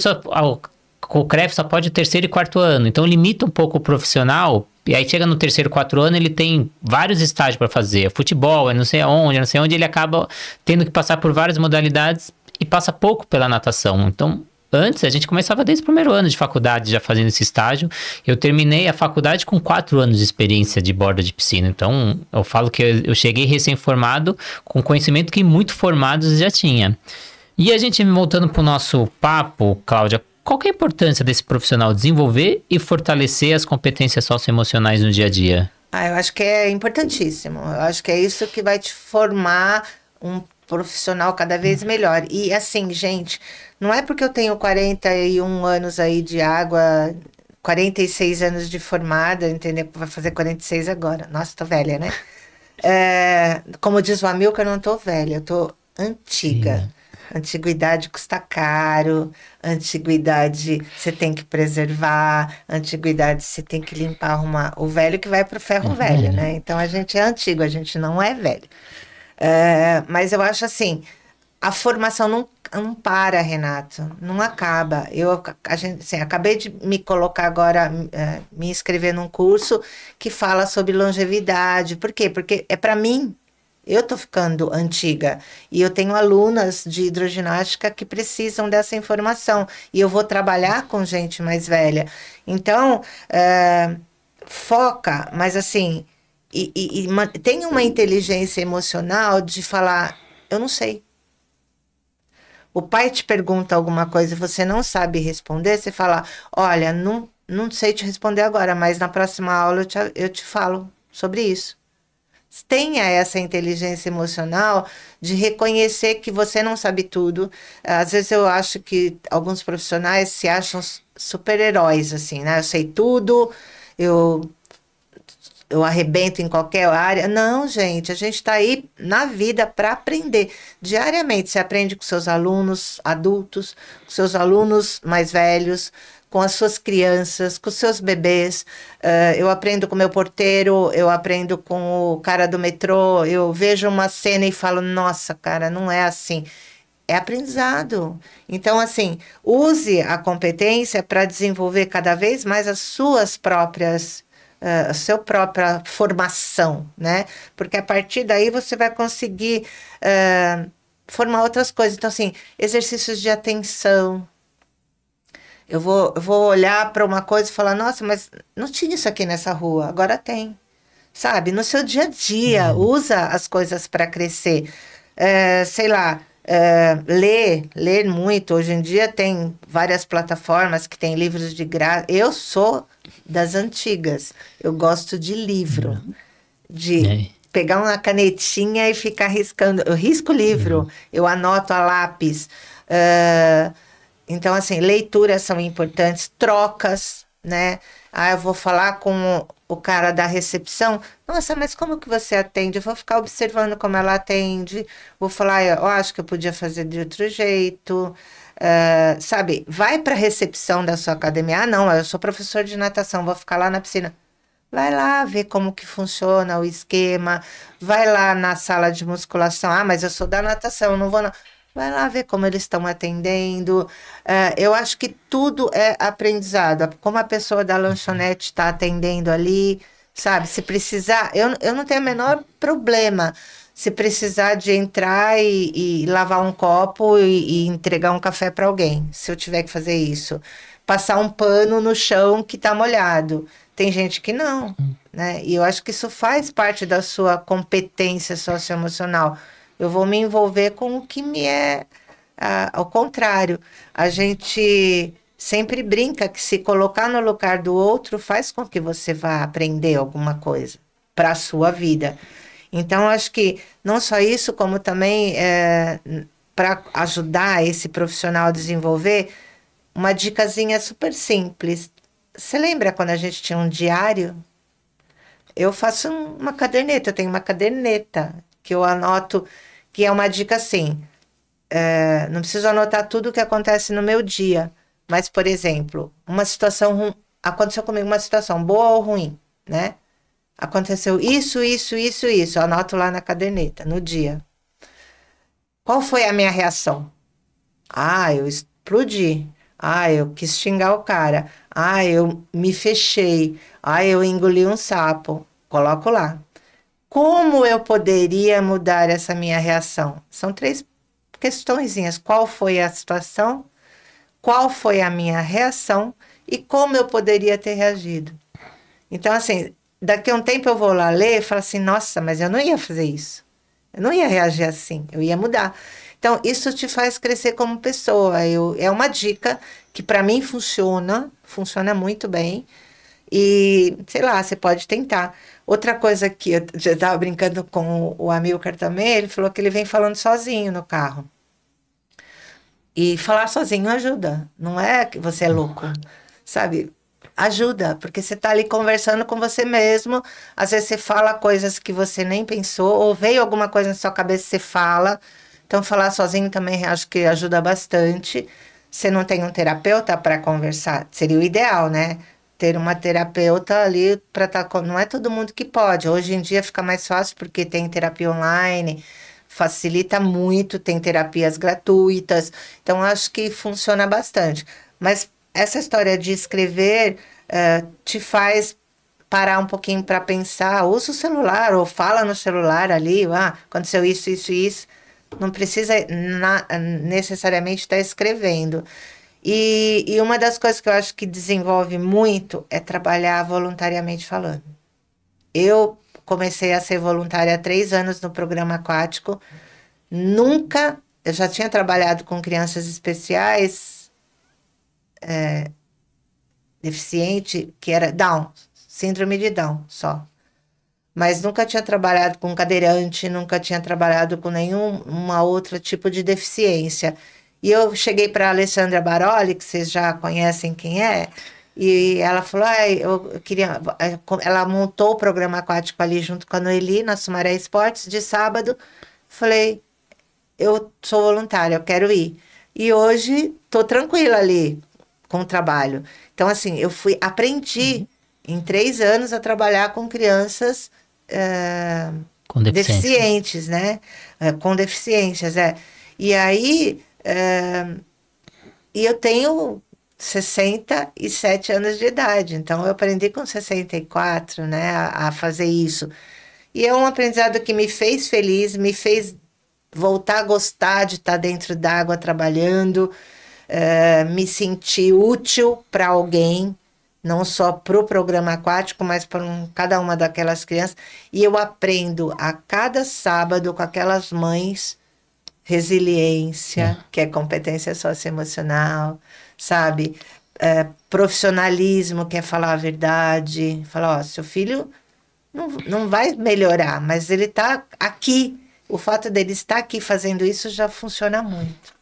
Speaker 1: o CREF só pode o 3º e 4º ano. Então limita um pouco o profissional. E aí chega no 3º, 4º ano, ele tem vários estágios para fazer. Futebol, não sei onde, ele acaba tendo que passar por várias modalidades e passa pouco pela natação. Então, antes, a gente começava desde o primeiro ano de faculdade já fazendo esse estágio. Eu terminei a faculdade com 4 anos de experiência de borda de piscina. Então, eu falo que eu cheguei recém-formado com conhecimento que muito formados já tinha. E a gente, voltando para o nosso papo, Cláudia, qual que é a importância desse profissional desenvolver e fortalecer as competências socioemocionais no dia a dia?
Speaker 2: Eu acho que é importantíssimo. Eu acho que é isso que vai te formar um profissional cada vez melhor. E assim, gente, não é porque eu tenho 41 anos aí de água, 46 anos de formada, entendeu? Vai fazer 46 agora. Nossa, tô velha, né? Como diz o Amilcar, eu não tô velha, eu tô antiga. Sim. Antiguidade custa caro, antiguidade você tem que preservar, antiguidade você tem que limpar, arrumar. O velho que vai pro ferro velho, né? Então a gente é antigo, a gente não é velho. Mas eu acho assim, a formação não para, Renato, não acaba. Acabei de me colocar agora, me inscrever num curso que fala sobre longevidade. Por quê? Porque é para mim. Eu tô ficando antiga e eu tenho alunas de hidroginástica que precisam dessa informação e eu vou trabalhar com gente mais velha. Então, foca, mas assim, tem uma inteligência emocional de falar, eu não sei. O pai te pergunta alguma coisa e você não sabe responder, você fala, olha, não sei te responder agora, mas na próxima aula eu te falo sobre isso. Tenha essa inteligência emocional de reconhecer que você não sabe tudo. Às vezes eu acho que alguns profissionais se acham super-heróis, assim, né? Eu sei tudo, eu eu arrebento em qualquer área. Não, gente, a gente está aí na vida para aprender. Diariamente, você aprende com seus alunos adultos, com seus alunos mais velhos, com as suas crianças, com os seus bebês. Eu aprendo com o meu porteiro, eu aprendo com o cara do metrô, eu vejo uma cena e falo, nossa, cara, não é assim. É aprendizado. Então, assim, use a competência para desenvolver cada vez mais as suas próprias, a sua própria formação, né? Porque a partir daí você vai conseguir formar outras coisas. Então, assim, exercícios de atenção. Eu vou olhar para uma coisa e falar, nossa, mas não tinha isso aqui nessa rua, agora tem. Sabe? No seu dia a dia, usa as coisas para crescer. Sei lá, ler muito. Hoje em dia tem várias plataformas que tem livros de graça. Eu sou das antigas. Eu gosto de livro. De pegar uma canetinha e ficar riscando. Eu risco o livro, eu anoto a lápis. Então, assim, leituras são importantes, trocas, né? Eu vou falar com o cara da recepção. Nossa, mas como que você atende? Eu vou ficar observando como ela atende. Vou falar, eu acho que eu podia fazer de outro jeito. Sabe, vai para a recepção da sua academia. Não, eu sou professor de natação, vou ficar lá na piscina. Vai lá ver como que funciona o esquema. Vai lá na sala de musculação. Mas eu sou da natação, não vou não. Vai lá ver como eles estão atendendo. Eu acho que tudo é aprendizado. Como a pessoa da lanchonete está atendendo ali, sabe? Se precisar, eu não tenho o menor problema. Se precisar de entrar e lavar um copo e entregar um café para alguém, se eu tiver que fazer isso. Passar um pano no chão que está molhado. Tem gente que não, né? E eu acho que isso faz parte da sua competência socioemocional. Eu vou me envolver com o que me é ao contrário. A gente sempre brinca que se colocar no lugar do outro faz com que você vá aprender alguma coisa para a sua vida. Então, acho que não só isso, como também para ajudar esse profissional a desenvolver, uma dicasinha super simples. Você lembra quando a gente tinha um diário? Eu faço uma caderneta, eu tenho uma caderneta que eu anoto, que é uma dica assim, não preciso anotar tudo o que acontece no meu dia, mas, por exemplo, uma situação, aconteceu comigo uma situação boa ou ruim, né? Aconteceu isso, eu anoto lá na caderneta, no dia. Qual foi a minha reação? Eu explodi. Eu quis xingar o cara. Eu me fechei. Eu engoli um sapo. Coloco lá. Como eu poderia mudar essa minha reação? São 3 questõezinhas. Qual foi a situação? Qual foi a minha reação? E como eu poderia ter reagido? Então, assim, daqui a um tempo eu vou lá ler e falo assim, nossa, mas eu não ia fazer isso. Eu não ia reagir assim, eu ia mudar. Então, isso te faz crescer como pessoa. É uma dica que para mim funciona muito bem. E, sei lá, você pode tentar. Outra coisa que eu já estava brincando com o Amilcar também, ele falou que ele vem falando sozinho no carro. E falar sozinho ajuda, não é que você é louco, sabe? Ajuda, porque você está ali conversando com você mesmo, às vezes você fala coisas que você nem pensou, ou veio alguma coisa na sua cabeça e você fala. Então, falar sozinho também acho que ajuda bastante. Você não tem um terapeuta para conversar, seria o ideal, né? Ter uma terapeuta ali para estar com... Não é todo mundo que pode. Hoje em dia fica mais fácil porque tem terapia online, facilita muito, tem terapias gratuitas. Então, acho que funciona bastante. Mas essa história de escrever te faz parar um pouquinho para pensar. Usa o celular ou fala no celular ali. Aconteceu isso, isso, isso. Não precisa necessariamente estar escrevendo. E uma das coisas que eu acho que desenvolve muito é trabalhar voluntariamente falando. Eu comecei a ser voluntária há 3 anos no programa aquático. Eu já tinha trabalhado com crianças especiais, deficiente, que era Down, síndrome de Down só. Mas nunca tinha trabalhado com cadeirante, nunca tinha trabalhado com nenhuma outra tipo de deficiência. E eu cheguei para a Alessandra Baroli, que vocês já conhecem quem é, E ela falou, eu queria... Ela montou o programa aquático ali junto com a Noeli, na Sumaré Esportes, de sábado. Falei, eu sou voluntária, eu quero ir. E hoje tô tranquila ali com o trabalho. Então, assim, aprendi em 3 anos a trabalhar com crianças
Speaker 1: Com deficiência.
Speaker 2: deficientes, né? Com deficiências, E aí, e eu tenho 67 anos de idade, então eu aprendi com 64, né, a fazer isso. E é um aprendizado que me fez feliz, me fez voltar a gostar de estar dentro d'água trabalhando, me sentir útil para alguém, não só para o programa aquático, mas para cada uma daquelas crianças. E eu aprendo a cada sábado com aquelas mães resiliência, que é competência socioemocional, sabe? Profissionalismo, que é falar a verdade. Falar, seu filho não vai melhorar, mas ele está aqui. O fato dele estar aqui fazendo isso já funciona muito.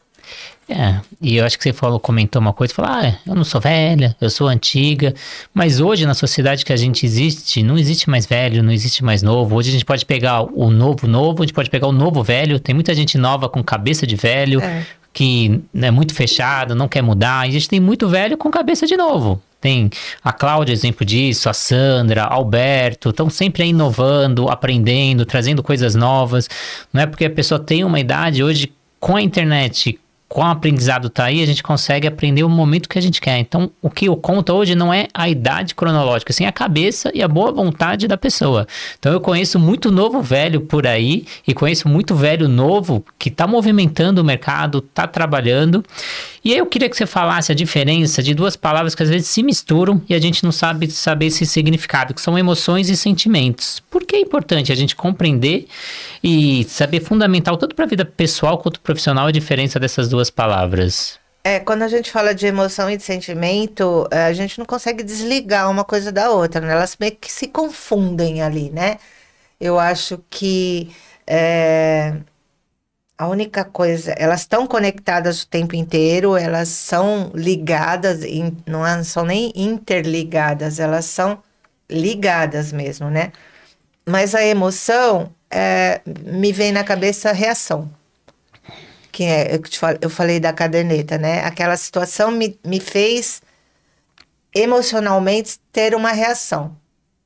Speaker 1: E eu acho que você comentou uma coisa, eu não sou velha, eu sou antiga, mas hoje na sociedade que a gente existe, não existe mais velho, não existe mais novo. Hoje a gente pode pegar o novo, a gente pode pegar o novo velho, tem muita gente nova com cabeça de velho, que é muito fechado, não quer mudar, e a gente tem muito velho com cabeça de novo. Tem a Cláudia, exemplo disso, a Sandra, Alberto, estão sempre aí inovando, aprendendo, trazendo coisas novas. Não é porque a pessoa tem uma idade hoje com a internet, com o aprendizado tá aí, a gente consegue aprender o momento que a gente quer. Então, o que conta hoje não é a idade cronológica, sim a cabeça e a boa vontade da pessoa. Então, eu conheço muito novo velho por aí e conheço muito velho novo que tá movimentando o mercado, tá trabalhando. E aí eu queria que você falasse a diferença de duas palavras que às vezes se misturam e a gente não sabe saber esse significado, que são emoções e sentimentos. Por que é importante a gente compreender e saber fundamental, tanto para a vida pessoal quanto profissional, a diferença dessas duas palavras?
Speaker 2: Quando a gente fala de emoção e de sentimento, a gente não consegue desligar uma coisa da outra, né? Elas meio que se confundem ali, né? Eu acho que a única coisa, elas estão conectadas o tempo inteiro, elas são ligadas, não são nem interligadas, elas são ligadas mesmo, né? Mas a emoção, me vem na cabeça a reação. Que eu falei da caderneta, né? Aquela situação me fez emocionalmente ter uma reação.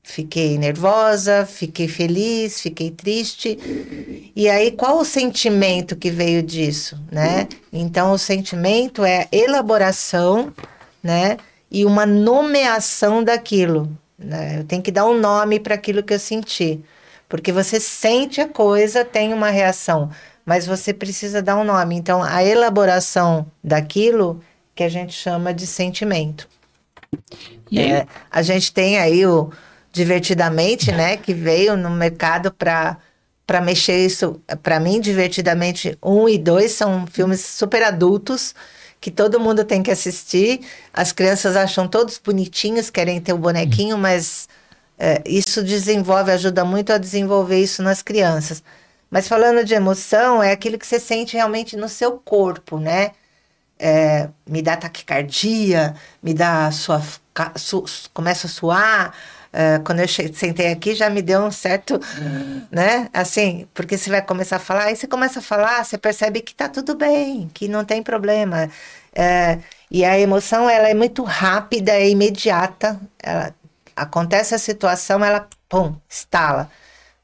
Speaker 2: Fiquei nervosa, fiquei feliz, fiquei triste. E aí, qual o sentimento que veio disso, né? Então, o sentimento é a elaboração, né? E uma nomeação daquilo, né? Eu tenho que dar um nome para aquilo que eu senti. Porque você sente a coisa, tem uma reação, mas você precisa dar um nome. Então, a elaboração daquilo que a gente chama de sentimento. A gente tem aí o Divertidamente, né, que veio no mercado para mexer isso. Para mim, Divertidamente 1 e 2 são filmes super adultos que todo mundo tem que assistir. As crianças acham todos bonitinhos, querem ter o bonequinho, mas isso ajuda muito a desenvolver isso nas crianças. Mas falando de emoção, é aquilo que você sente realmente no seu corpo, né? Me dá taquicardia, me dá começa a suar. Quando eu sentei aqui, já me deu um certo, né? Assim, porque você vai começar a falar, aí você começa a falar, você percebe que tá tudo bem, que não tem problema. E a emoção, ela é muito rápida, é imediata. Acontece a situação, ela, pum, estala.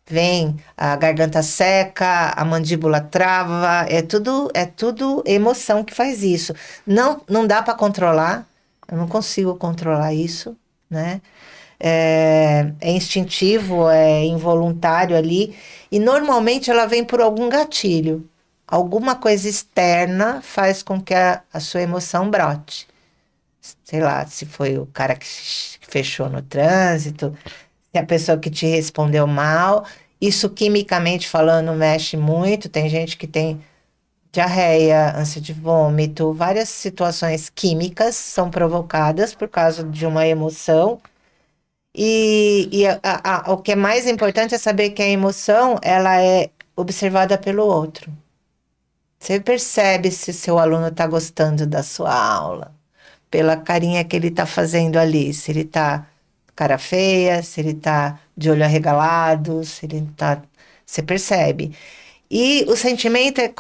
Speaker 2: Vem, a garganta seca, a mandíbula trava, é tudo emoção que faz isso. Não dá para controlar, eu não consigo controlar isso, né? É instintivo, é involuntário ali, e normalmente ela vem por algum gatilho. Alguma coisa externa faz com que a sua emoção brote. Sei lá, se foi o cara que fechou no trânsito, se a pessoa que te respondeu mal. Isso, quimicamente falando, mexe muito. Tem gente que tem diarreia, ânsia de vômito, várias situações químicas são provocadas por causa de uma emoção. E o que é mais importante é saber que a emoção, ela é observada pelo outro. Você percebe se seu aluno está gostando da sua aula. pela carinha que ele tá fazendo ali. Se ele tá cara feia, se ele tá de olho arregalado, se ele tá... Você percebe. E o sentimento é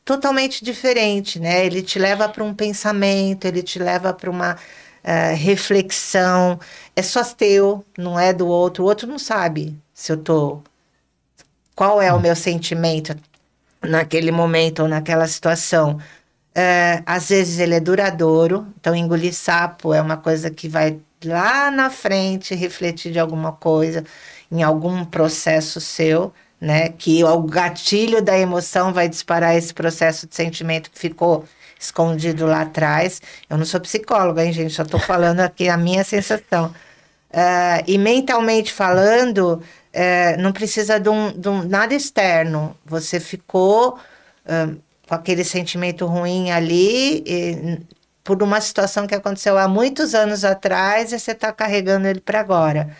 Speaker 2: totalmente diferente, né? Ele te leva para um pensamento, ele te leva para uma reflexão. É só teu, não é do outro. O outro não sabe se eu tô... Qual é o meu sentimento naquele momento ou naquela situação. Às vezes ele é duradouro, então engolir sapo é uma coisa que vai lá na frente refletir de alguma coisa, em algum processo seu, né? Que o gatilho da emoção vai disparar esse processo de sentimento que ficou escondido lá atrás. Eu não sou psicóloga, hein, gente? Só estou falando aqui a minha sensação. E mentalmente falando, não precisa de nada externo. Você ficou com aquele sentimento ruim ali por uma situação que aconteceu há muitos anos atrás e você está carregando ele para agora.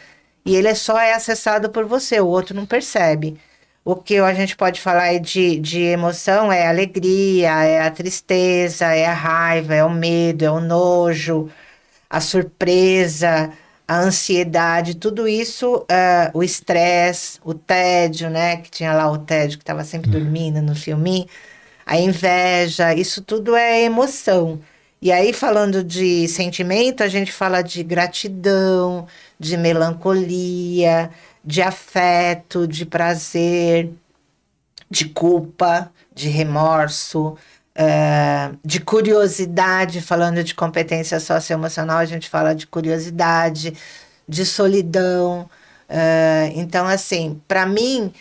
Speaker 2: E ele só é acessado por você, o outro não percebe. O que a gente pode falar de emoção é a alegria, é a tristeza, é a raiva, é o medo, é o nojo, a surpresa, a ansiedade, tudo isso, o estresse, o tédio, né? Que tinha lá o tédio que estava sempre dormindo no filminho, a inveja, isso tudo é emoção. E aí, falando de sentimento, a gente fala de gratidão, de melancolia, de afeto, de prazer, de culpa, de remorso, de curiosidade. Falando de competência socioemocional, a gente fala de curiosidade, de solidão. Então, assim, para mim,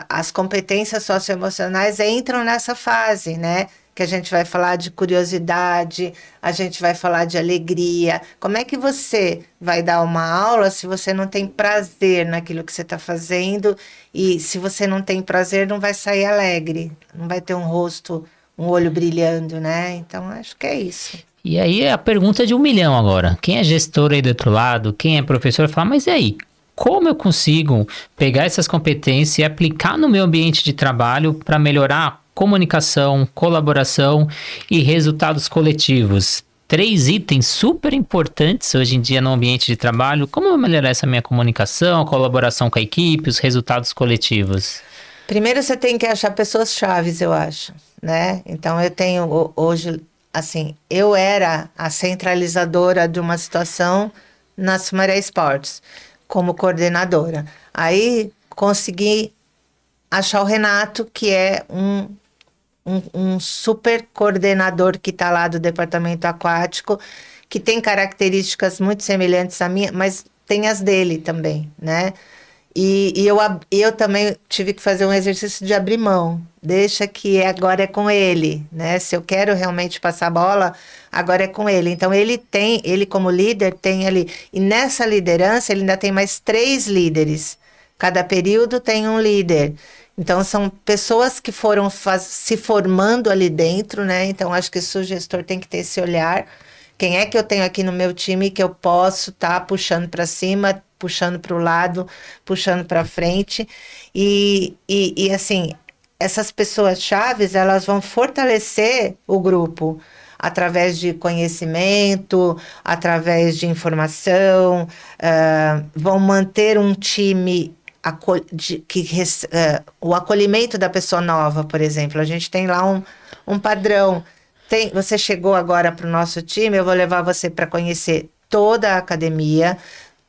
Speaker 2: as competências socioemocionais entram nessa fase, né? Que a gente vai falar de curiosidade, a gente vai falar de alegria. Como é que você vai dar uma aula se você não tem prazer naquilo que você está fazendo? E se você não tem prazer, não vai sair alegre, não vai ter um rosto, um olho brilhando, né? Então, acho que é isso.
Speaker 1: E aí é a pergunta de 1 milhão agora. Quem é gestor aí do outro lado, quem é professor, fala, mas e aí? Como eu consigo pegar essas competências e aplicar no meu ambiente de trabalho para melhorar comunicação, colaboração e resultados coletivos? 3 itens super importantes hoje em dia no ambiente de trabalho. Como eu melhorar essa minha comunicação, a colaboração com a equipe, os resultados coletivos?
Speaker 2: Primeiro você tem que achar pessoas chaves, eu acho, né? Então eu tenho hoje, assim, eu era a centralizadora de uma situação na Sumaré Esportes, como coordenadora. Aí consegui achar o Renato, que é um super coordenador que está lá do departamento aquático, que tem características muito semelhantes à minha, mas tem as dele também, né? E eu também tive que fazer um exercício de abrir mão. Deixa que agora é com ele, né? Se eu quero realmente passar a bola, agora é com ele. Então, ele como líder, tem ali... E nessa liderança, ele ainda tem mais 3 líderes. Cada período tem um líder. Então, são pessoas que foram se formando ali dentro, né? Então, acho que o gestor tem que ter esse olhar. Quem é que eu tenho aqui no meu time que eu posso estar puxando para cima, puxando para o lado, puxando para frente? E assim, essas pessoas chaves, elas vão fortalecer o grupo através de conhecimento, através de informação, vão manter um time... o acolhimento da pessoa nova, por exemplo. A gente tem lá um padrão. Você chegou agora para o nosso time, eu vou levar você para conhecer toda a academia,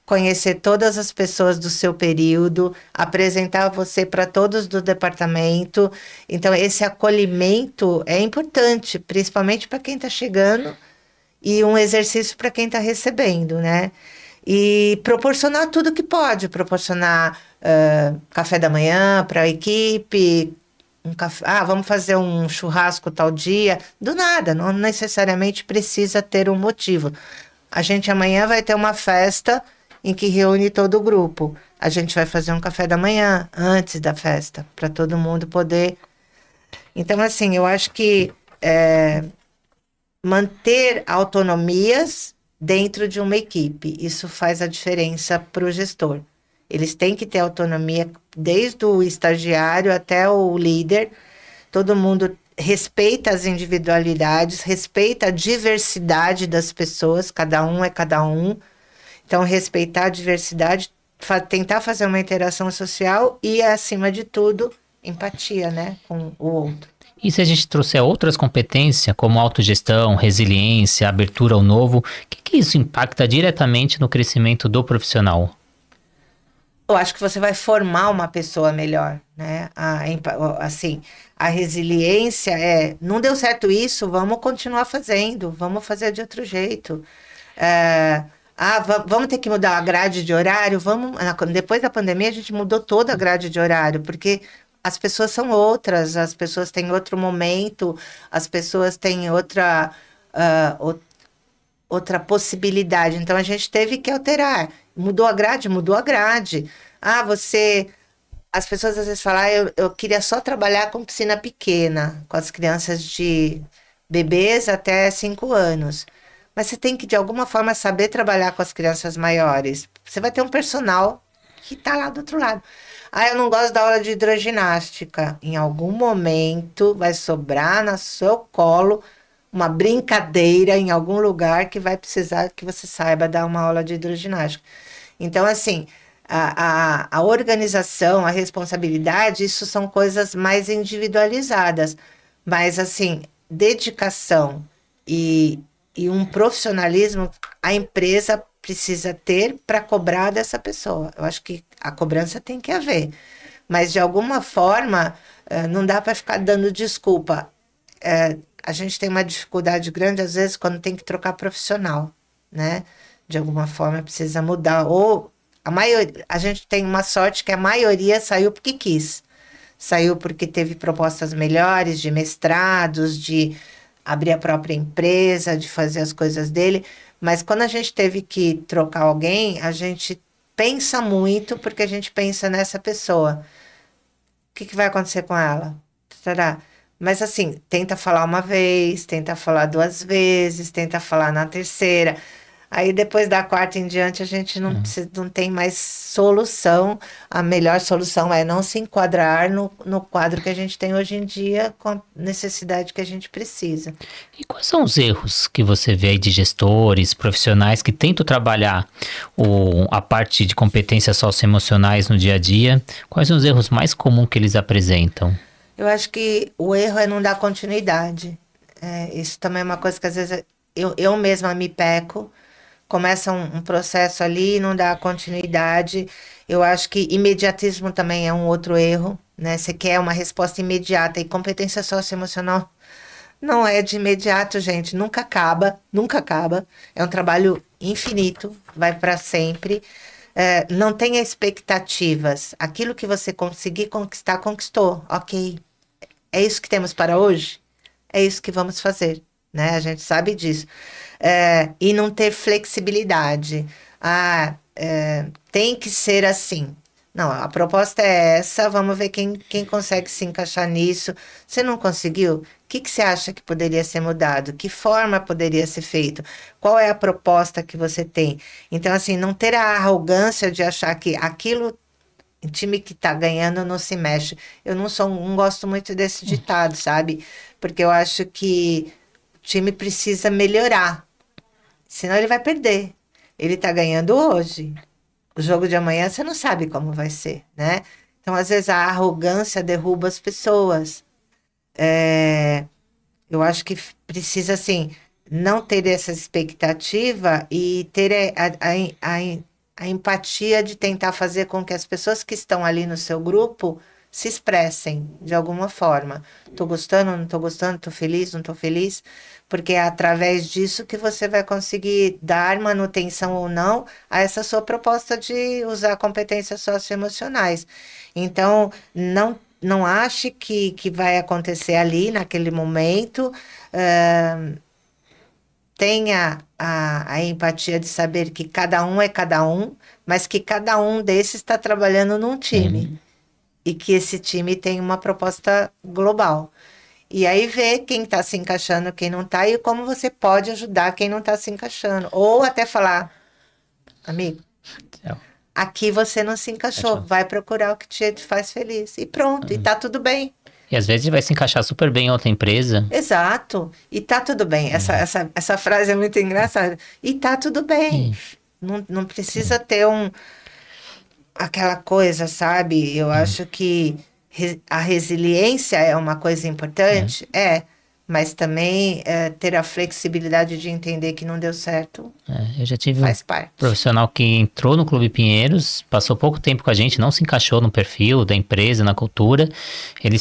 Speaker 2: conhecer todas as pessoas do seu período, apresentar você para todos do departamento. Então, esse acolhimento é importante, principalmente para quem está chegando, e um exercício para quem está recebendo, né? E proporcionar tudo que pode, proporcionar café da manhã para a equipe, vamos fazer um churrasco tal dia. Do nada, não necessariamente precisa ter um motivo. A gente amanhã vai ter uma festa em que reúne todo o grupo. A gente vai fazer um café da manhã antes da festa, para todo mundo poder... Então, assim, eu acho que manter autonomias dentro de uma equipe, isso faz a diferença para o gestor. Eles têm que ter autonomia, desde o estagiário até o líder. Todo mundo respeita as individualidades, respeita a diversidade das pessoas, cada um é cada um. Então, respeitar a diversidade, tentar fazer uma interação social e, acima de tudo, empatia, né, com o outro.
Speaker 1: E se a gente trouxer outras competências, como autogestão, resiliência, abertura ao novo, o que isso impacta diretamente no crescimento do profissional?
Speaker 2: Eu acho que você vai formar uma pessoa melhor, né? Assim, a resiliência não deu certo isso, vamos continuar fazendo, vamos fazer de outro jeito. Vamos ter que mudar a grade de horário, depois da pandemia a gente mudou toda a grade de horário, porque as pessoas são outras, as pessoas têm outro momento, as pessoas têm outra possibilidade. Então, a gente teve que alterar. Mudou a grade? Mudou a grade. As pessoas às vezes falam, eu queria só trabalhar com piscina pequena, com as crianças de bebês até 5 anos. Mas você tem que, de alguma forma, saber trabalhar com as crianças maiores. Você vai ter um personal que está lá do outro lado. Eu não gosto da aula de hidroginástica. Em algum momento vai sobrar no seu colo uma brincadeira em algum lugar que vai precisar que você saiba dar uma aula de hidroginástica. Então, assim, a organização, a responsabilidade, isso são coisas mais individualizadas. Mas, assim, dedicação e um profissionalismo a empresa precisa ter para cobrar dessa pessoa. Eu acho que a cobrança tem que haver. Mas, de alguma forma, não dá para ficar dando desculpa. A gente tem uma dificuldade grande, às vezes, quando tem que trocar profissional, né? De alguma forma, precisa mudar. Ou a gente tem uma sorte que a maioria saiu porque quis. Saiu porque teve propostas melhores de mestrados, de abrir a própria empresa, de fazer as coisas dele. Mas quando a gente teve que trocar alguém, a gente pensa muito porque a gente pensa nessa pessoa. O que vai acontecer com ela? Será? Mas assim, tenta falar uma vez, tenta falar 2 vezes, tenta falar na terceira. Aí depois da 4ª em diante a gente não tem mais solução. A melhor solução é não se enquadrar no quadro que a gente tem hoje em dia com a necessidade que a gente precisa.
Speaker 1: E quais são os erros que você vê aí de gestores, profissionais que tentam trabalhar a parte de competências socioemocionais no dia a dia? Quais são os erros mais comuns que eles apresentam?
Speaker 2: Eu acho que o erro é não dar continuidade. Isso também é uma coisa que às vezes eu mesma me peco. Começa um processo ali e não dá continuidade. Eu acho que imediatismo também é um outro erro, né? Você quer uma resposta imediata e competência socioemocional não é de imediato, gente. Nunca acaba, nunca acaba. É um trabalho infinito, vai para sempre. Não tenha expectativas. Aquilo que você conseguir conquistar, conquistou. Ok. É isso que temos para hoje? É isso que vamos fazer, né? A gente sabe disso. E não ter flexibilidade. Tem que ser assim. Não, a proposta é essa, vamos ver quem consegue se encaixar nisso. Você não conseguiu? O que você acha que poderia ser mudado? Que forma poderia ser feito? Qual é a proposta que você tem? Então, assim, não ter a arrogância de achar que aquilo, o time que está ganhando não se mexe. Eu não gosto muito desse ditado, sabe? Porque eu acho que o time precisa melhorar. Senão ele vai perder. Ele está ganhando hoje. O jogo de amanhã você não sabe como vai ser, né? Então, às vezes, a arrogância derruba as pessoas. Eu acho que precisa, assim, não ter essa expectativa e ter a empatia de tentar fazer com que as pessoas que estão ali no seu grupo se expressem de alguma forma. Tô gostando, não tô gostando, tô feliz, não tô feliz, porque é através disso que você vai conseguir dar manutenção ou não a essa sua proposta de usar competências socioemocionais. Então, não ache que vai acontecer ali, naquele momento. Tenha a empatia de saber que cada um é cada um, mas que cada um desses está trabalhando num time. E que esse time tem uma proposta global. E aí ver quem está se encaixando, quem não está, e como você pode ajudar quem não está se encaixando. Ou até falar, amigo, aqui você não se encaixou, vai procurar o que te faz feliz. E pronto, e tá tudo bem.
Speaker 1: E às vezes ele vai se encaixar super bem em outra empresa.
Speaker 2: Exato. E tá tudo bem. Essa frase é muito engraçada. E tá tudo bem. Não precisa ter aquela coisa, sabe? Eu acho que a resiliência é uma coisa importante. Mas também ter a flexibilidade de entender que não deu certo.
Speaker 1: Eu já tive
Speaker 2: faz parte.
Speaker 1: Profissional que entrou no Clube Pinheiros, passou pouco tempo com a gente, não se encaixou no perfil da empresa, na cultura. Ele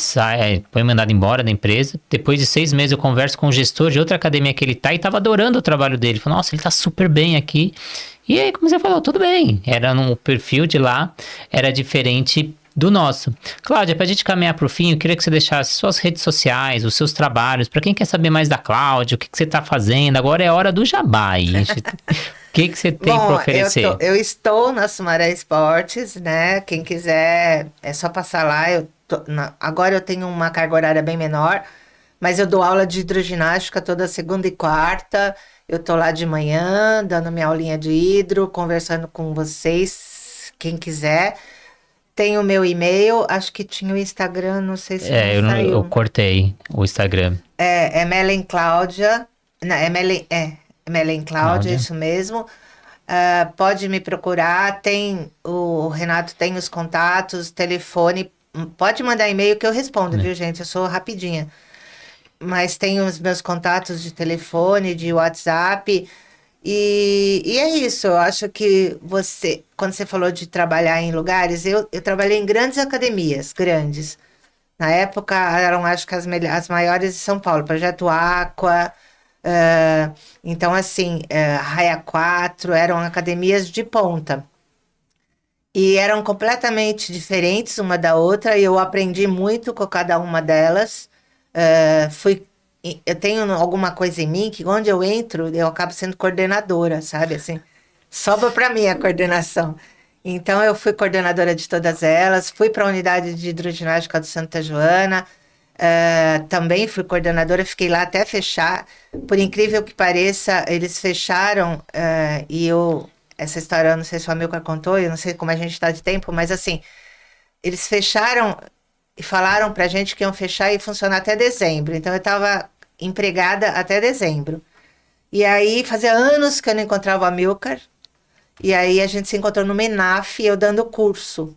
Speaker 1: foi mandado embora da empresa. Depois de 6 meses eu converso com o gestor de outra academia que ele tá e tava adorando o trabalho dele. Falou, nossa, ele tá super bem aqui. E aí, como você falou, tudo bem. Era no perfil de lá, era diferente do nosso. Cláudia, pra gente caminhar pro fim, eu queria que você deixasse suas redes sociais, os seus trabalhos, pra quem quer saber mais da Cláudia, o que você tá fazendo, agora é hora do jabá. O que você tem para oferecer?
Speaker 2: Eu estou na Sumaré Esportes, né? Quem quiser, é só passar lá. Agora eu tenho uma carga horária bem menor, mas eu dou aula de hidroginástica toda segunda e quarta. Eu tô lá de manhã, dando minha aulinha de hidro, conversando com vocês, quem quiser. Tem o meu e-mail, acho que tinha o Instagram, não sei se
Speaker 1: eu cortei o Instagram.
Speaker 2: É Melen Cláudia, não, Melen Cláudia, isso mesmo. Pode me procurar, o Renato tem os contatos, telefone, pode mandar e-mail que eu respondo, viu, gente? Eu sou rapidinha. Mas tem os meus contatos de telefone, de WhatsApp. E é isso, eu acho que quando você falou de trabalhar em lugares, eu trabalhei em grandes academias, grandes. Na época eram, acho que as maiores de São Paulo, Projeto Aqua, então assim, Raia 4, eram academias de ponta. E eram completamente diferentes uma da outra, e eu aprendi muito com cada uma delas. Eu tenho alguma coisa em mim que onde eu entro, eu acabo sendo coordenadora, sabe? Assim, sobra para mim a coordenação. Então, eu fui coordenadora de todas elas, fui para a unidade de hidroginástica do Santa Joana, também fui coordenadora, fiquei lá até fechar. Por incrível que pareça, eles fecharam, essa história eu não sei se o Amilcar contou, eu não sei como a gente está de tempo, mas assim, eles fecharam e falaram pra gente que iam fechar e funcionar até dezembro. Então, eu estava empregada até dezembro. E aí, fazia anos que eu não encontrava o Amilcar. E aí, a gente se encontrou no MENAF, eu dando curso.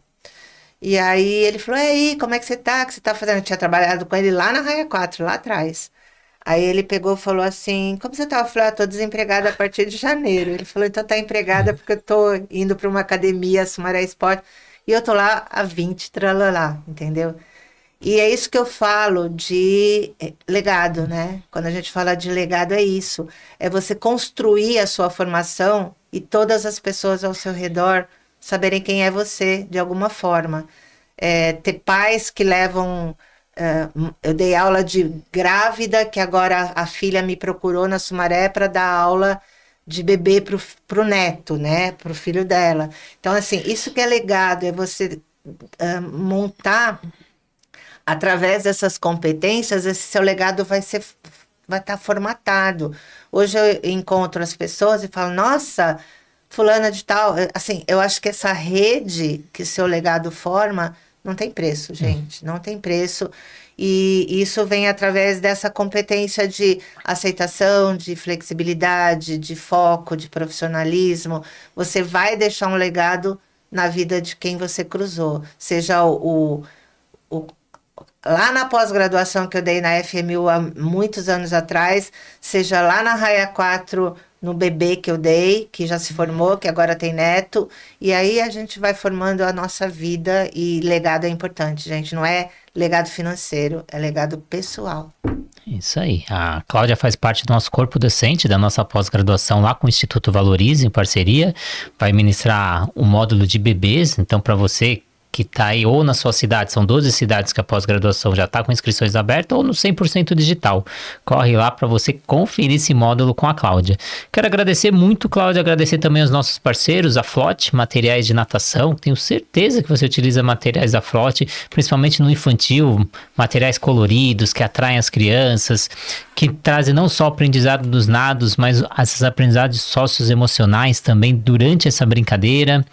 Speaker 2: E aí, ele falou, e aí, como é que você tá? O que você tá fazendo? Eu tinha trabalhado com ele lá na Raia 4, lá atrás. Aí, ele pegou e falou assim, como você tá? Eu falei, tô desempregada a partir de janeiro. Ele falou, então tá empregada porque eu tô indo para uma academia, Sumaré Esporte, e eu tô lá há 20, tralalá, entendeu? E é isso que eu falo de legado, né? Quando a gente fala de legado, é isso. É você construir a sua formação e todas as pessoas ao seu redor saberem quem é você, de alguma forma. Ter pais que levam... eu dei aula de grávida, que agora a filha me procurou na Sumaré para dar aula de bebê pro neto, né? Pro filho dela. Então, assim, isso que é legado, é você montar... Através dessas competências, esse seu legado vai estar formatado. Hoje eu encontro as pessoas e falo, nossa, fulana de tal. Assim, eu acho que essa rede que seu legado forma não tem preço, gente. Não tem preço. E isso vem através dessa competência de aceitação, de flexibilidade, de foco, de profissionalismo. Você vai deixar um legado na vida de quem você cruzou. Seja lá na pós-graduação que eu dei na FMU há muitos anos atrás, seja lá na Raia 4, no bebê que eu dei, que já se formou, que agora tem neto, e aí a gente vai formando a nossa vida, e legado é importante, gente, não é legado financeiro, é legado pessoal.
Speaker 1: Isso aí, a Cláudia faz parte do nosso corpo docente, da nossa pós-graduação lá com o Instituto Valorize, em parceria, vai ministrar o módulo de bebês, então para você que está aí ou na sua cidade, são 12 cidades que a pós-graduação já está com inscrições abertas, ou no 100% digital. Corre lá para você conferir esse módulo com a Cláudia. Quero agradecer muito, Cláudia, agradecer também aos nossos parceiros, a Flote, materiais de natação. Tenho certeza que você utiliza materiais da Flote, principalmente no infantil, materiais coloridos que atraem as crianças, que trazem não só o aprendizado dos dados, mas esses aprendizados socioemocionais também durante essa brincadeira.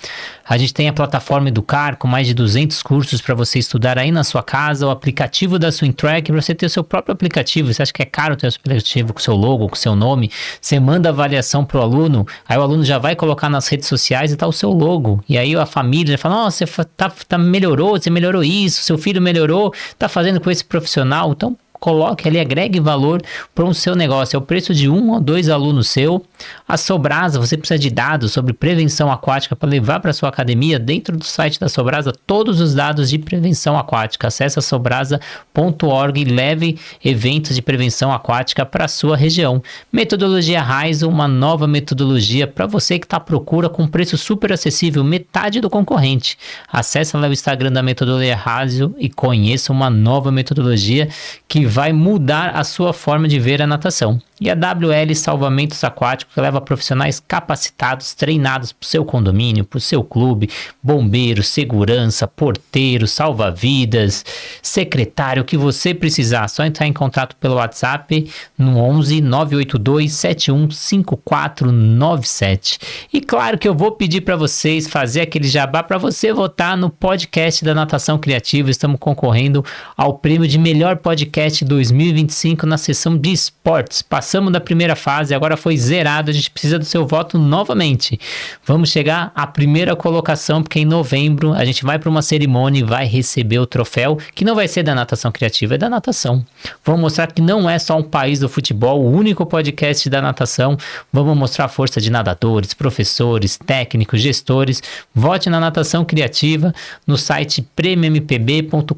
Speaker 1: A gente tem a plataforma Educar, com mais de 200 cursos para você estudar aí na sua casa, o aplicativo da Swintrack, para você ter o seu próprio aplicativo. Você acha que é caro ter o seu aplicativo com seu logo, com seu nome? Você manda avaliação pro aluno, aí o aluno já vai colocar nas redes sociais e tá o seu logo. E aí a família fala, nossa, você melhorou, você melhorou isso, seu filho melhorou, tá fazendo com esse profissional. Então, coloque ali, agregue valor para o seu negócio. É o preço de 1 ou 2 alunos seu. A Sobrasa, você precisa de dados sobre prevenção aquática para levar para sua academia. Dentro do site da Sobrasa, todos os dados de prevenção aquática. Acesse sobrasa.org e leve eventos de prevenção aquática para a sua região. Metodologia Raizo, uma nova metodologia para você que está à procura com preço super acessível, metade do concorrente. Acesse lá o Instagram da Metodologia Raizo e conheça uma nova metodologia que vai mudar a sua forma de ver a natação. E a WL Salvamentos Aquáticos, que leva profissionais capacitados, treinados para o seu condomínio, para o seu clube, bombeiro, segurança, porteiro, salva-vidas, secretário, o que você precisar. Só entrar em contato pelo WhatsApp no 11 982 71 5497. E claro que eu vou pedir para vocês fazer aquele jabá para você votar no podcast da Natação Criativa. Estamos concorrendo ao prêmio de melhor podcast 2025 na seção de esportes. Passamos da primeira fase, agora foi zerado, a gente precisa do seu voto novamente. Vamos chegar à primeira colocação, porque em novembro a gente vai para uma cerimônia e vai receber o troféu, que não vai ser da Natação Criativa, é da natação. Vamos mostrar que não é só um país do futebol, o único podcast da natação. Vamos mostrar a força de nadadores, professores, técnicos, gestores. Vote na Natação Criativa no site premiompb.com.br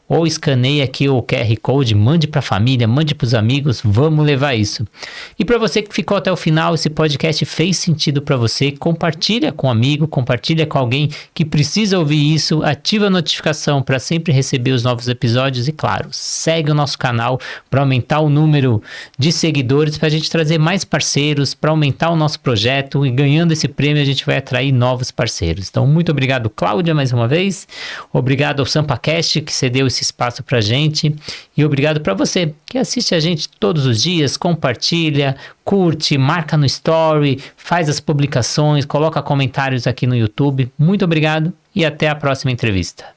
Speaker 1: ou escaneie aqui o QR Code, mande para a família, mande para os amigos, vamos levar isso. E para você que ficou até o final, esse podcast fez sentido para você, compartilha com um amigo, compartilha com alguém que precisa ouvir isso, ativa a notificação para sempre receber os novos episódios e, claro, segue o nosso canal para aumentar o número de seguidores, para a gente trazer mais parceiros, para aumentar o nosso projeto, e ganhando esse prêmio a gente vai atrair novos parceiros. Então, muito obrigado, Cláudia, mais uma vez. Obrigado ao SampaCast, que cedeu esse espaço pra gente, e obrigado para você que assiste a gente todos os dias, compartilha, curte, marca no story, faz as publicações, coloca comentários aqui no YouTube. Muito obrigado e até a próxima entrevista.